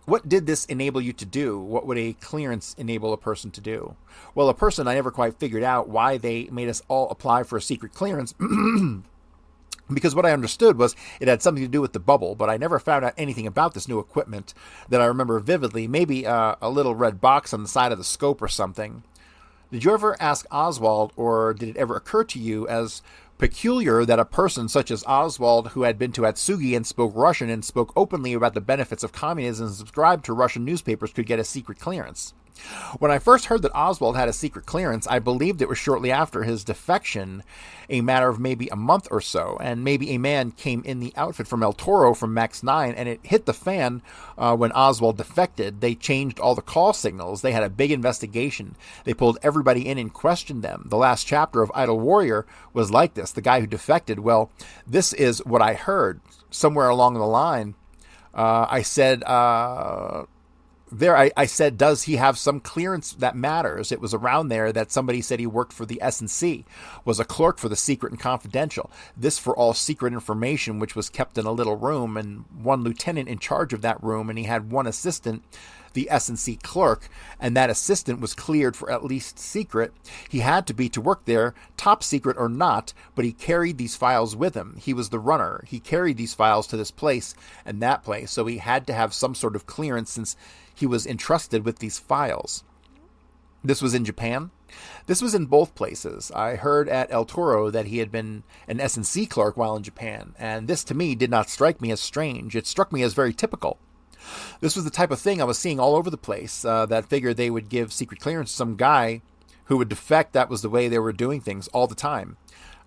What did this enable you to do? What would a clearance enable a person to do? Well, a person, I never quite figured out why they made us all apply for a secret clearance. Because what I understood was it had something to do with the bubble, but I never found out anything about this new equipment that I remember vividly. Maybe a little red box on the side of the scope or something. Did you ever ask Oswald, or did it ever occur to you as peculiar that a person such as Oswald, who had been to Atsugi and spoke Russian and spoke openly about the benefits of communism and subscribed to Russian newspapers, could get a secret clearance? When I first heard that Oswald had a secret clearance, I believed it was shortly after his defection, a matter of maybe a month or so, and maybe a man came in the outfit from El Toro from Max 9, and it hit the fan when Oswald defected. They changed all the call signals. They had a big investigation. They pulled everybody in and questioned them. The last chapter of Idle Warrior was like this. The guy who defected, well, this is what I heard. Somewhere along the line, I said... I said, does he have some clearance that matters? It was around there that somebody said he worked for the S&C, was a clerk for the secret and confidential. This for all secret information, which was kept in a little room, and one lieutenant in charge of that room, and he had one assistant, the S&C clerk, and that assistant was cleared for at least secret. He had to be to work there, top secret or not, but he carried these files with him. He was the runner. He carried these files to this place and that place, so he had to have some sort of clearance since he was entrusted with these files. This was in Japan. This was in both places. I heard at El Toro that he had been an S&C clerk while in Japan, and this to me did not strike me as strange. It struck me as very typical. This was the type of thing I was seeing all over the place, that figured they would give secret clearance to some guy who would defect. That was the way they were doing things all the time.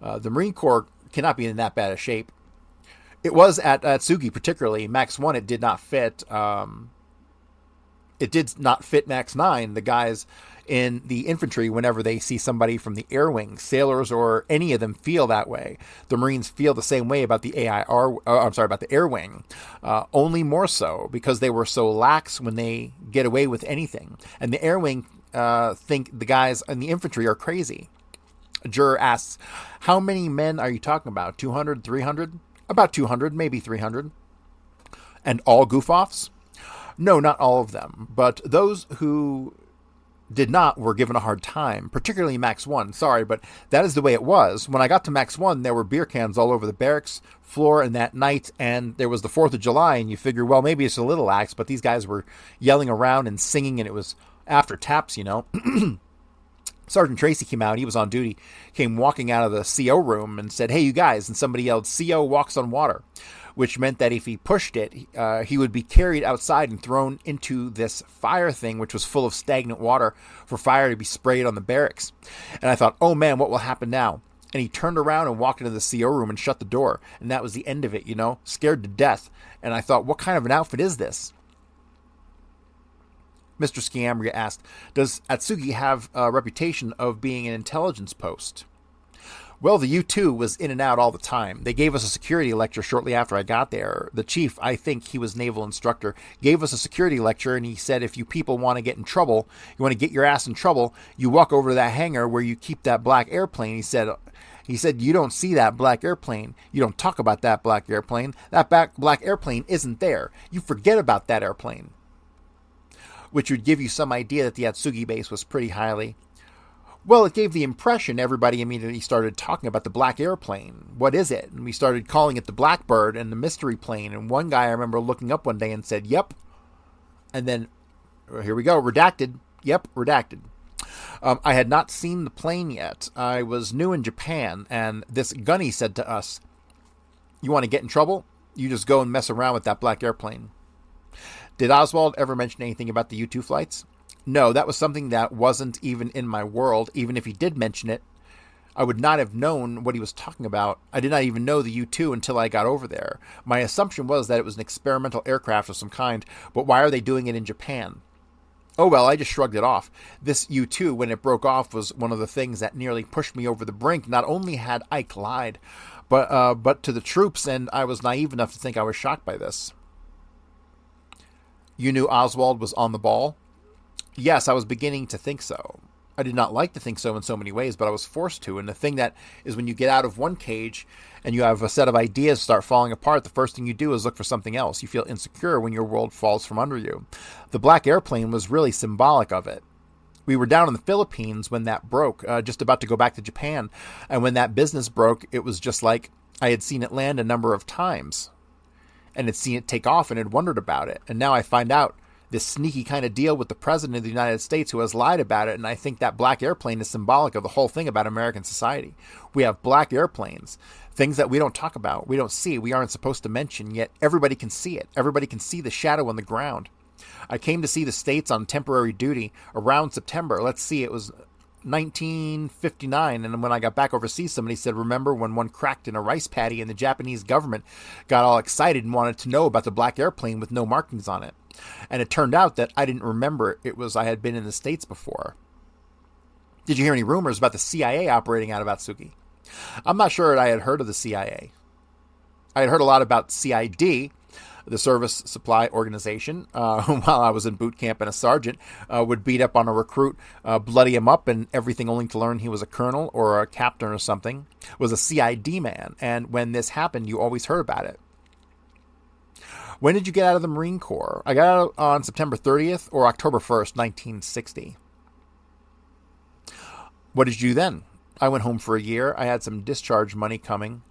The Marine Corps cannot be in that bad a shape. It was at Atsugi particularly. Max 1, it did not fit. It did not fit Max 9. The guys in the infantry, whenever they see somebody from the air wing, sailors or any of them feel that way. The Marines feel the same way about the about the air wing, only more so because they were so lax when they get away with anything. And the air wing think the guys in the infantry are crazy. A juror asks, how many men are you talking about? 200, 300? About 200, maybe 300. And all goof-offs? No, not all of them, but those who did not were given a hard time, particularly Max 1. Sorry, but that is the way it was. When I got to Max 1, there were beer cans all over the barracks floor and that night, and there was the 4th of July, and you figure, well, maybe it's a little lax, but these guys were yelling around and singing, and it was after taps, you know. Sergeant Tracy came out, he was on duty, came walking out of the CO room and said, hey, you guys, and somebody yelled, CO walks on water, which meant that if he pushed it, he would be carried outside and thrown into this fire thing, which was full of stagnant water for fire to be sprayed on the barracks. And I thought, oh man, what will happen now? And he turned around and walked into the CO room and shut the door. And that was the end of it, you know, scared to death. And I thought, what kind of an outfit is this? Mr. Sciambria asked, does Atsugi have a reputation of being an intelligence post? Well, the U-2 was in and out all the time. They gave us a security lecture shortly after I got there. The chief, I think he was naval instructor, gave us a security lecture, and he said, if you people want to get in trouble, you want to get your ass in trouble, you walk over to that hangar where you keep that black airplane. He said, you don't see that black airplane. You don't talk about that black airplane. That black airplane isn't there. You forget about that airplane. Which would give you some idea that the Atsugi base was pretty highly. Well, it gave the impression everybody immediately started talking about the black airplane. What is it? And we started calling it the Blackbird and the mystery plane. And one guy I remember looking up one day and said, "Yep." And then, here we go, redacted. Yep, redacted. I had not seen the plane yet. I was new in Japan, and this gunny said to us, "You want to get in trouble? You just go and mess around with that black airplane." Did Oswald ever mention anything about the U-2 flights? No, that was something that wasn't even in my world. Even if he did mention it, I would not have known what he was talking about. I did not even know the U-2 until I got over there. My assumption was that it was an experimental aircraft of some kind, but why are they doing it in Japan? Oh well, I just shrugged it off. This U-2, when it broke off, was one of the things that nearly pushed me over the brink. Not only had Ike lied, but to the troops, and I was naive enough to think I was shocked by this. You knew Oswald was on the ball? Yes, I was beginning to think so. I did not like to think so in so many ways, but I was forced to. And the thing that is, when you get out of one cage and you have a set of ideas start falling apart, the first thing you do is look for something else. You feel insecure when your world falls from under you. The black airplane was really symbolic of it. We were down in the Philippines when that broke, just about to go back to Japan. And when that business broke, it was just like I had seen it land a number of times and had seen it take off and had wondered about it. And now I find out this sneaky kind of deal with the president of the United States who has lied about it, and I think that black airplane is symbolic of the whole thing about American society. We have black airplanes, things that we don't talk about, we don't see, we aren't supposed to mention, yet everybody can see it. Everybody can see the shadow on the ground. I came to see the States on temporary duty around September. Let's see, it was 1959, and when I got back overseas, somebody said, "Remember when one cracked in a rice paddy and the Japanese government got all excited and wanted to know about the black airplane with no markings on it?" And it turned out that I didn't remember I had been in the States before. Did you hear any rumors about the CIA operating out of Atsugi? I'm not sure I had heard of the CIA. I had heard a lot about CID, the Service Supply Organization, while I was in boot camp, and a sergeant would beat up on a recruit, bloody him up, and everything only to learn he was a colonel or a captain or something, was a CID man. And when this happened, you always heard about it. When did you get out of the Marine Corps? I got out on September 30th or October 1st, 1960. What did you do then? I went home for a year. I had some discharge money coming,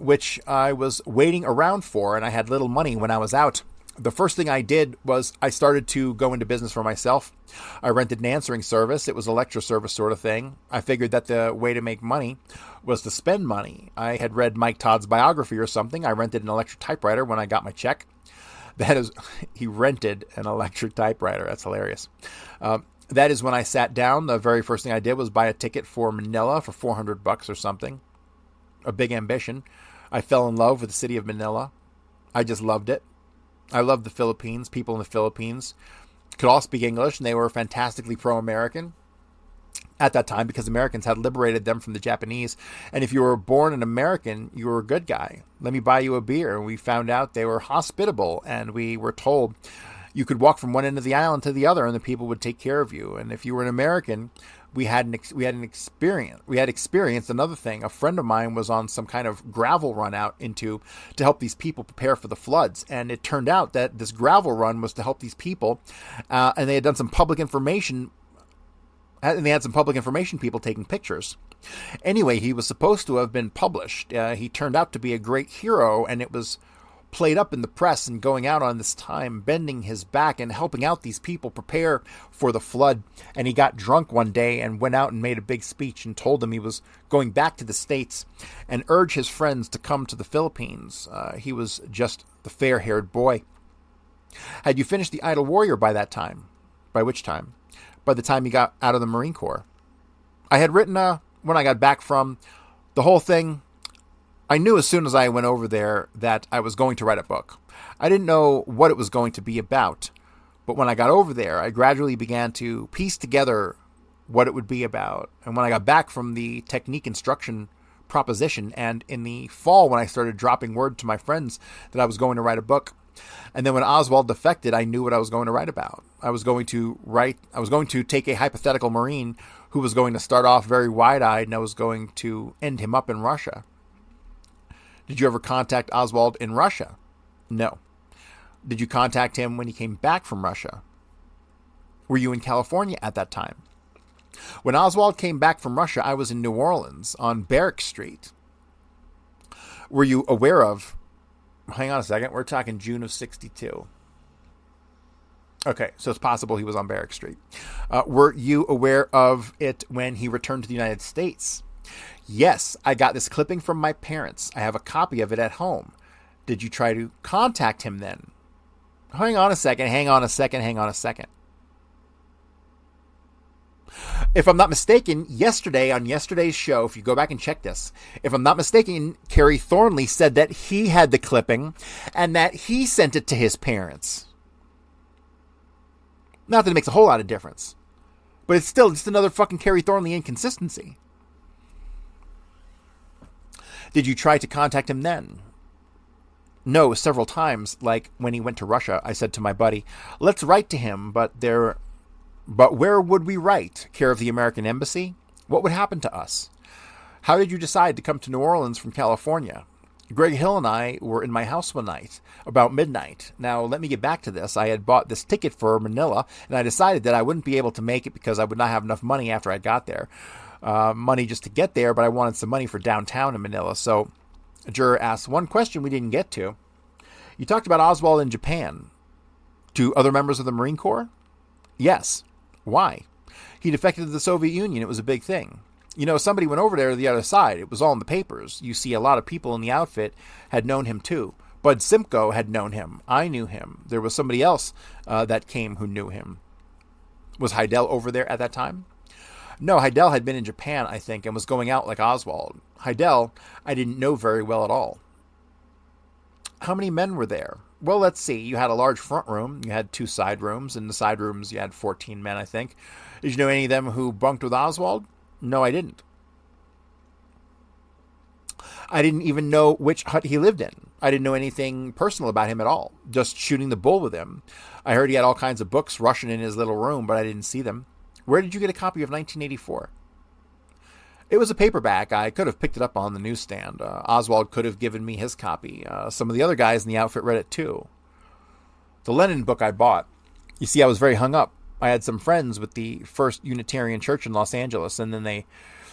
which I was waiting around for, and I had little money when I was out. The first thing I did was I started to go into business for myself. I rented an answering service. It was a lecture service sort of thing. I figured that the way to make money was to spend money. I had read Mike Todd's biography or something. I rented an electric typewriter when I got my check. That is, he rented an electric typewriter. That's hilarious. That is when I sat down. The very first thing I did was buy a ticket for Manila for $400 or something. A big ambition. I fell in love with the city of Manila. I just loved it. I loved the Philippines. People in the Philippines could all speak English, and they were fantastically pro-American at that time because Americans had liberated them from the Japanese. And if you were born an American, you were a good guy. Let me buy you a beer. And we found out they were hospitable, and we were told you could walk from one end of the island to the other, and the people would take care of you. And if you were an American, we had experienced another thing. A friend of mine was on some kind of gravel run out to help these people prepare for the floods, and it turned out that this gravel run was to help these people, and they had done some public information. And they had some public information people taking pictures. Anyway, he was supposed to have been published. He turned out to be a great hero, and it was played up in the press, and going out on this time, bending his back and helping out these people prepare for the flood. And he got drunk one day and went out and made a big speech and told them he was going back to the States and urged his friends to come to the Philippines. He was just the fair-haired boy. Had you finished The Idle Warrior by that time? By which time? By the time he got out of the Marine Corps. I had written, when I got back from the whole thing, I knew as soon as I went over there that I was going to write a book. I didn't know what it was going to be about, but when I got over there, I gradually began to piece together what it would be about. And when I got back from the technique instruction proposition, and in the fall when I started dropping word to my friends that I was going to write a book, and then when Oswald defected, I knew what I was going to write about. I was going to take a hypothetical Marine who was going to start off very wide-eyed, and I was going to end him up in Russia. Did you ever contact Oswald in Russia? No. Did you contact him when he came back from Russia? Were you in California at that time? When Oswald came back from Russia, I was in New Orleans on Barrack Street. Were you aware of... Hang on a second. We're talking June of 62. Okay, so it's possible he was on Barrack Street. Were you aware of it when he returned to the United States? Yes, I got this clipping from my parents. I have a copy of it at home. Did you try to contact him then? Hang on a second. If I'm not mistaken, on yesterday's show, if you go back and check this, if I'm not mistaken, Kerry Thornley said that he had the clipping and that he sent it to his parents. Not that it makes a whole lot of difference, but it's still just another fucking Kerry Thornley inconsistency. Did you try to contact him then? No, several times. Like when he went to Russia, I said to my buddy, let's write to him, but where would we write? Care of the American Embassy? What would happen to us? How did you decide to come to New Orleans from California? Greg Hill and I were in my house one night, about midnight. Now, let me get back to this. I had bought this ticket for Manila, and I decided that I wouldn't be able to make it because I would not have enough money after I got there. Money just to get there, but I wanted some money for downtown in Manila. So a juror asked one question we didn't get to. You talked about Oswald in Japan. To other members of the Marine Corps? Yes. Why? He defected to the Soviet Union. It was a big thing. You know, somebody went over there to the other side. It was all in the papers. You see, a lot of people in the outfit had known him too. Bud Simcoe had known him. I knew him. There was somebody else that came who knew him. Was Heidel over there at that time? No, Heidel had been in Japan, I think, and was going out like Oswald. Heidel, I didn't know very well at all. How many men were there? Well, let's see. You had a large front room. You had 2 side rooms. In the side rooms, you had 14 men, I think. Did you know any of them who bunked with Oswald? No, I didn't. I didn't even know which hut he lived in. I didn't know anything personal about him at all. Just shooting the bull with him. I heard he had all kinds of books Russian in his little room, but I didn't see them. Where did you get a copy of 1984? It was a paperback. I could have picked it up on the newsstand. Oswald could have given me his copy. Some of the other guys in the outfit read it too. The Lenin book I bought. You see, I was very hung up. I had some friends with the First Unitarian Church in Los Angeles, and then they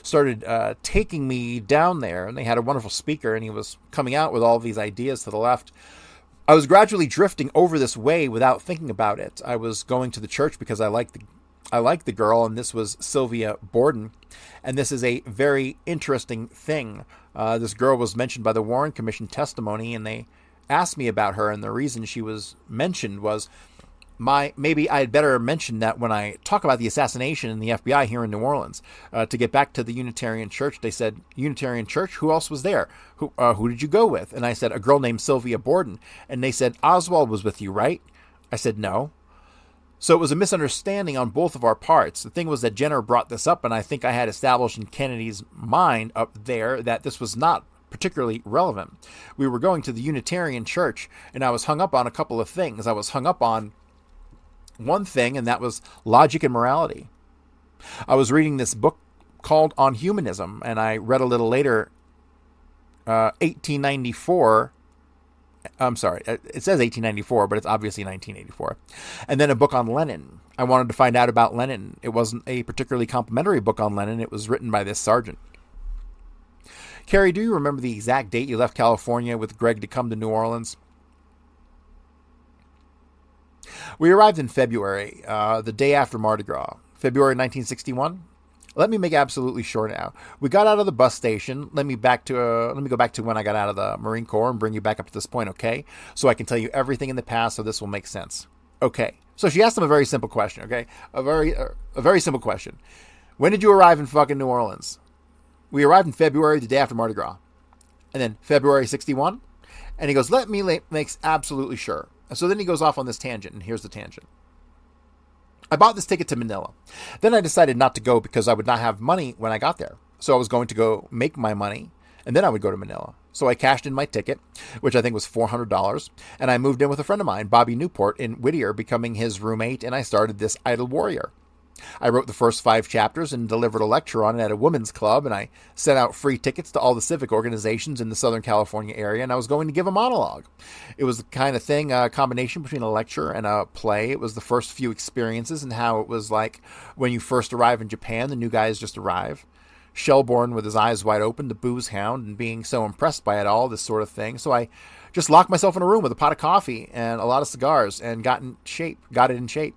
started taking me down there, and they had a wonderful speaker, and he was coming out with all these ideas to the left. I was gradually drifting over this way without thinking about it. I was going to the church because I liked the girl, and this was Sylvia Borden. And this is a very interesting thing. This girl was mentioned by the Warren Commission testimony, and they asked me about her, and the reason she was mentioned was maybe I had better mention that when I talk about the assassination in the FBI here in New Orleans. To get back to the Unitarian Church, they said, Unitarian Church? Who else was there? Who did you go with? And I said, a girl named Sylvia Borden. And they said, Oswald was with you, right? I said, no. So it was a misunderstanding on both of our parts. The thing was that Jenner brought this up, and I think I had established in Kennedy's mind up there that this was not particularly relevant. We were going to the Unitarian Church, and I was hung up on a couple of things. I was hung up on one thing, and that was logic and morality. I was reading this book called On Humanism, and I read a little later, 1894. I'm sorry, it says 1894, but it's obviously 1984. And then a book on Lenin. I wanted to find out about Lenin. It wasn't a particularly complimentary book on Lenin. It was written by this sergeant. Kerry, do you remember the exact date you left California with Greg to come to New Orleans? We arrived in February, the day after Mardi Gras, February 1961. Let me make absolutely sure now. We got out of the bus station. Let me go back to when I got out of the Marine Corps and bring you back up to this point, okay? So I can tell you everything in the past, so this will make sense. Okay. So she asked him a very simple question, okay? A very simple question. When did you arrive in fucking New Orleans? We arrived in February, the day after Mardi Gras. And then February 61. And he goes, let me make absolutely sure. So then he goes off on this tangent, and here's the tangent. I bought this ticket to Manila. Then I decided not to go because I would not have money when I got there. So I was going to go make my money, and then I would go to Manila. So I cashed in my ticket, which I think was $400, and I moved in with a friend of mine, Bobby Newport, in Whittier, becoming his roommate, and I started this idle warrior. I wrote the first 5 chapters and delivered a lecture on it at a women's club, and I sent out free tickets to all the civic organizations in the Southern California area, and I was going to give a monologue. It was the kind of thing, a combination between a lecture and a play. It was the first few experiences and how it was like when you first arrive in Japan, the new guys just arrive. Shelbourne with his eyes wide open, the booze hound, and being so impressed by it all, this sort of thing. So I just locked myself in a room with a pot of coffee and a lot of cigars and got it in shape.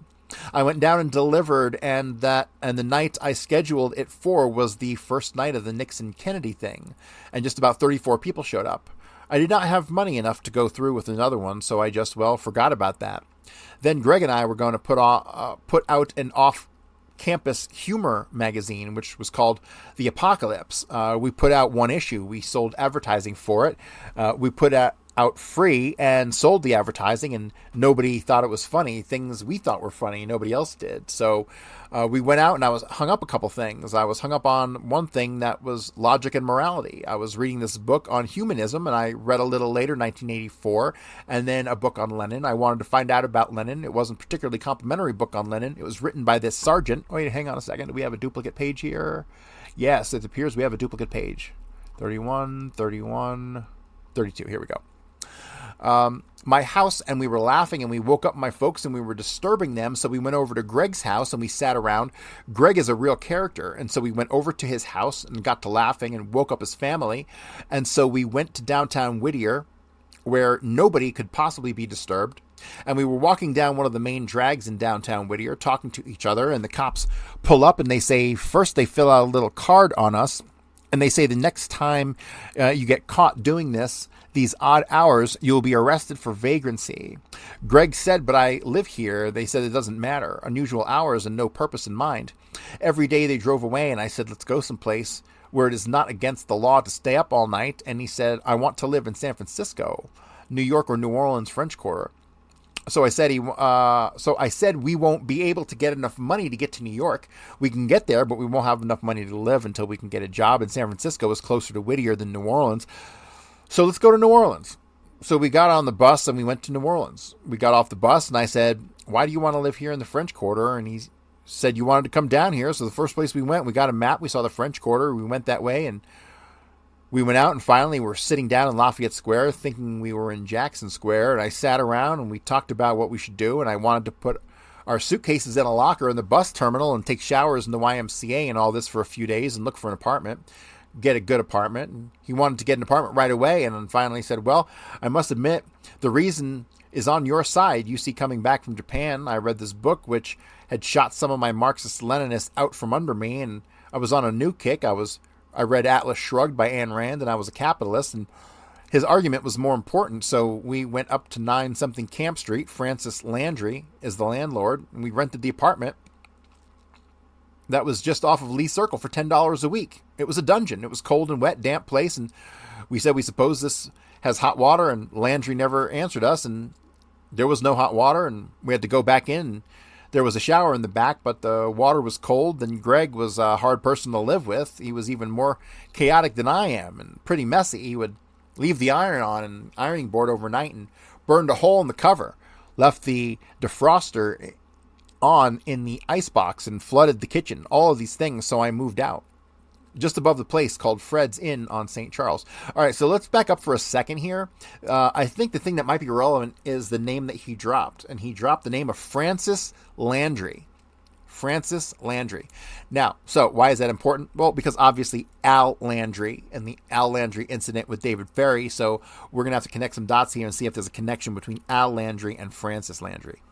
I went down and delivered, and the night I scheduled it for was the first night of the Nixon-Kennedy thing, and just about 34 people showed up. I did not have money enough to go through with another one, so I just, forgot about that. Then Greg and I were going to put out an off-campus humor magazine, which was called The Apocalypse. We put out 1 issue. We sold advertising for it. We put out free and sold the advertising, and nobody thought it was funny. Things we thought were funny, nobody else did. So we went out, and I was hung up a couple things. I was hung up on one thing that was logic and morality. I was reading this book on humanism, and I read a little later, 1984, and then a book on Lenin. I wanted to find out about Lenin. It wasn't a particularly complimentary book on Lenin. It was written by this sergeant. Wait, hang on a second. Do we have a duplicate page here? Yes, it appears we have a duplicate page. 31, 31, 32. Here we go. My house, and we were laughing, and we woke up my folks, and we were disturbing them, so we went over to Greg's house, and we sat around. Greg is a real character, and so we went over to his house and got to laughing and woke up his family, and so we went to downtown Whittier, where nobody could possibly be disturbed, and we were walking down one of the main drags in downtown Whittier, talking to each other, and the cops pull up, and they say, first they fill out a little card on us, and they say the next time you get caught doing this, these odd hours, you'll be arrested for vagrancy. Greg said, but I live here. They said it doesn't matter. Unusual hours and no purpose in mind. Every day they drove away, and I said, let's go someplace where it is not against the law to stay up all night. And he said, I want to live in San Francisco, New York, or New Orleans, French Quarter. So I said we won't be able to get enough money to get to New York. We can get there, but we won't have enough money to live until we can get a job. And San Francisco is closer to Whittier than New Orleans. So let's go to New Orleans. So we got on the bus and we went to New Orleans. We got off the bus and I said, why do you want to live here in the French Quarter? And he said, you wanted to come down here. So the first place we went, we got a map. We saw the French Quarter. We went that way, and we went out, and finally we're sitting down in Lafayette Square thinking we were in Jackson Square. And I sat around and we talked about what we should do. And I wanted to put our suitcases in a locker in the bus terminal and take showers in the YMCA and all this for a few days and look for an apartment. Get a good apartment. And he wanted to get an apartment right away, and then finally said, well, I must admit the reason is on your side. You see, coming back from Japan, I read this book which had shot some of my Marxist-Leninists out from under me, and I was on a new kick. I read Atlas Shrugged by Ayn Rand, and I was a capitalist, and his argument was more important. So we went up to 9-something Camp Street. Francis Landry is the landlord, and we rented the apartment that was just off of Lee Circle for $10 a week. It was a dungeon. It was cold and wet, damp place, and we said we suppose this has hot water, and Landry never answered us, and there was no hot water, and we had to go back in. There was a shower in the back, but the water was cold, and Greg was a hard person to live with. He was even more chaotic than I am and pretty messy. He would leave the iron on an ironing board overnight and burned a hole in the cover, left the defroster on in the icebox and flooded the kitchen. All of these things, so I moved out. Just above the place called Fred's Inn on St. Charles. All right, so let's back up for a second here. I think the thing that might be relevant is the name that he dropped. And he dropped the name of Francis Landry. Francis Landry. Now, so why is that important? Well, because obviously Al Landry and the Al Landry incident with David Ferry. So we're going to have to connect some dots here and see if there's a connection between Al Landry and Francis Landry.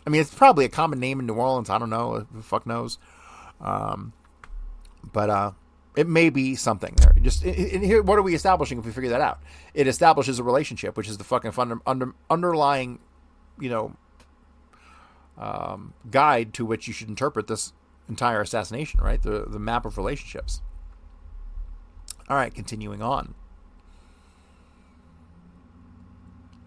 I mean, it's probably a common name in New Orleans. I don't know. Who the fuck knows? But it may be something there. Just here, what are we establishing if we figure that out? It establishes a relationship, which is the fucking underlying, guide to which you should interpret this entire assassination, right? The map of relationships. All right, continuing on.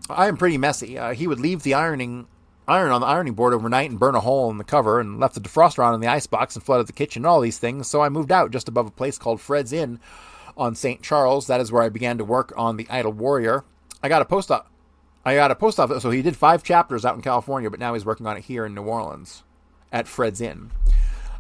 I am pretty messy. He would leave the iron on the ironing board overnight and burn a hole in the cover, and left the defroster on in the icebox and flooded the kitchen and all these things. So I moved out just above a place called Fred's Inn on St. Charles. That is where I began to work on The Idle Warrior. I got a post office. So he did 5 chapters out in California, but now he's working on it here in New Orleans at Fred's Inn.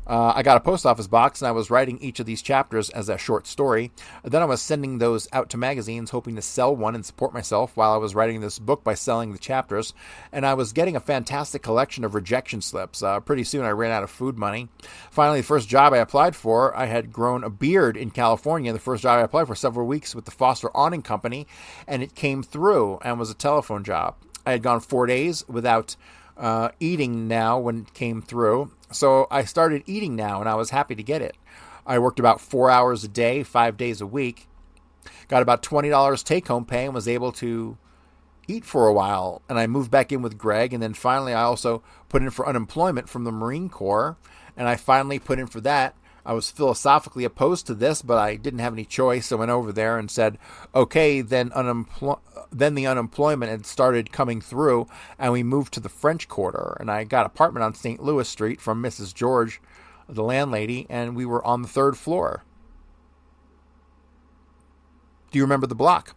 I got a post office box, and I was writing each of these chapters as a short story. Then I was sending those out to magazines, hoping to sell one and support myself while I was writing this book by selling the chapters. And I was getting a fantastic collection of rejection slips. Pretty soon I ran out of food money. Finally, the first job I applied for, I had grown a beard in California. The first job I applied for several weeks with the Foster Awning Company, and it came through and was a telephone job. I had gone 4 days without eating now when it came through. So I started eating now, and I was happy to get it. I worked about 4 hours a day, 5 days a week. Got about $20 take-home pay and was able to eat for a while. And I moved back in with Greg. And then finally, I also put in for unemployment from the Marine Corps. And I finally put in for that. I was philosophically opposed to this, but I didn't have any choice. So I went over there and said, okay, then the unemployment had started coming through, and we moved to the French Quarter. And I got an apartment on St. Louis Street from Mrs. George, the landlady, and we were on the 3rd floor. Do you remember the block?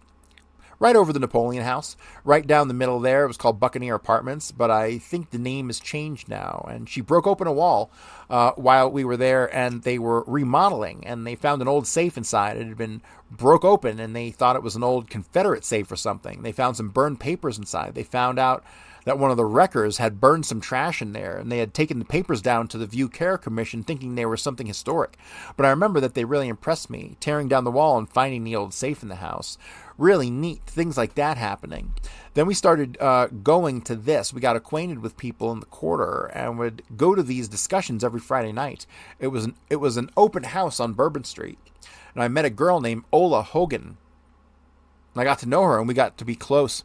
Right over the Napoleon House, right down the middle there. It was called Buccaneer Apartments, but I think the name has changed now. And she broke open a wall while we were there, and they were remodeling, and they found an old safe inside. It had been broke open, and they thought it was an old Confederate safe or something. They found some burned papers inside. They found out that one of the wreckers had burned some trash in there, and they had taken the papers down to the View Care Commission thinking they were something historic. But I remember that they really impressed me, tearing down the wall and finding the old safe in the house. Really neat things like that happening. Then we started going to this. We got acquainted with people in the quarter and would go to these discussions every Friday night. It was an open house on Bourbon Street. And I met a girl named Ola Hogan. And I got to know her, and we got to be close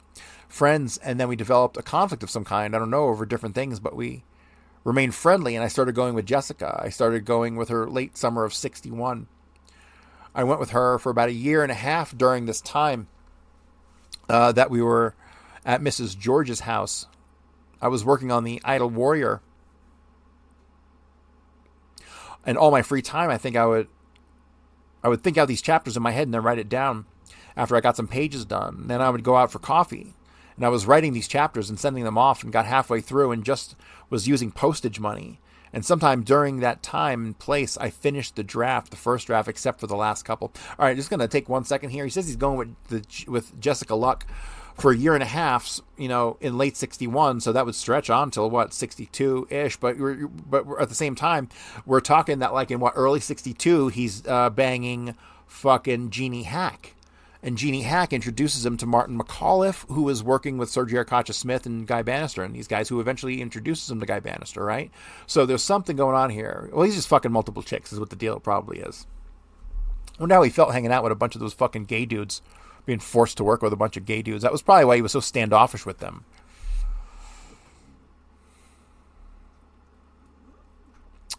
friends, and then we developed a conflict of some kind. I don't know, over different things, but we remained friendly, and I started going with Jessica. I started going with her late summer of 61. I went with her for about a year and a half during this time that we were at Mrs. George's house. I was working on the Idle Warrior. And all my free time, I think I would think out these chapters in my head and then write it down after I got some pages done. Then I would go out for coffee. And I was writing these chapters and sending them off, and got halfway through and just was using postage money. And sometime during that time and place, I finished the draft, the first draft, except for the last couple. All right, just going to take 1 second here. He says he's going with Jessica Luck for a year and a half, in late 61. So that would stretch on till 62-ish. But at the same time, we're talking that like in early 62, he's banging fucking Jeannie Hack. And Jeannie Hack introduces him to Martin McAuliffe, who was working with Sergio Arcacha Smith and Guy Bannister, and these guys, who eventually introduces him to Guy Bannister, right? So there's something going on here. Well, he's just fucking multiple chicks is what the deal probably is. I wonder how he felt hanging out with a bunch of those fucking gay dudes, being forced to work with a bunch of gay dudes. That was probably why he was so standoffish with them.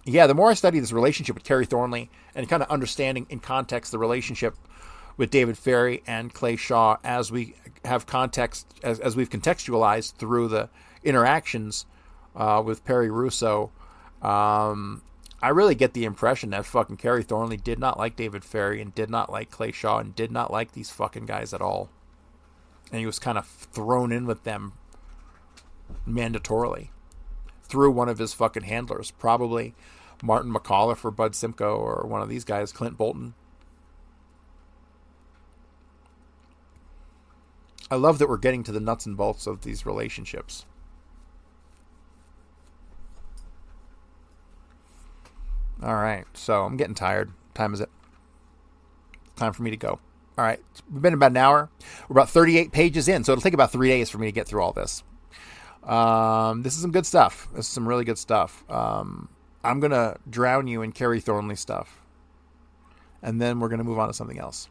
Yeah, the more I study this relationship with Kerry Thornley and kind of understanding in context the relationship with David Ferry and Clay Shaw, as we have context, as we've contextualized through the interactions with Perry Russo, I really get the impression that fucking Kerry Thornley did not like David Ferry and did not like Clay Shaw and did not like these fucking guys at all. And he was kind of thrown in with them mandatorily through one of his fucking handlers, probably Martin McAuliffe or Bud Simcoe or one of these guys, Clint Bolton. I love that we're getting to the nuts and bolts of these relationships. All right, so I'm getting tired. What time is it? Time for me to go. All right, we've been about an hour. We're about 38 pages in, so it'll take about 3 days for me to get through all this. This is some good stuff. This is some really good stuff. I'm going to drown you in Kerry Thornley stuff. And then we're going to move on to something else.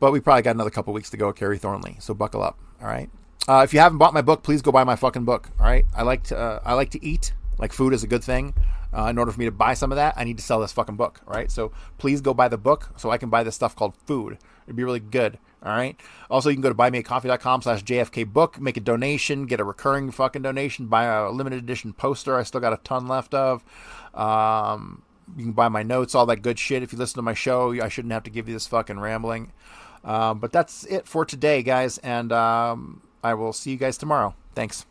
But we probably got another couple weeks to go with Kerry Thornley, so buckle up. All right. If you haven't bought my book, please go buy my fucking book. All right. I like to eat. Like, food is a good thing. In order for me to buy some of that, I need to sell this fucking book. All right. So please go buy the book so I can buy this stuff called food. It'd be really good. All right. Also, you can go to buymeacoffee.com/JFKbook, make a donation, get a recurring fucking donation, buy a limited edition poster. I still got a ton left of. You can buy my notes, all that good shit. If you listen to my show, I shouldn't have to give you this fucking rambling. But that's it for today, guys. And I will see you guys tomorrow. Thanks.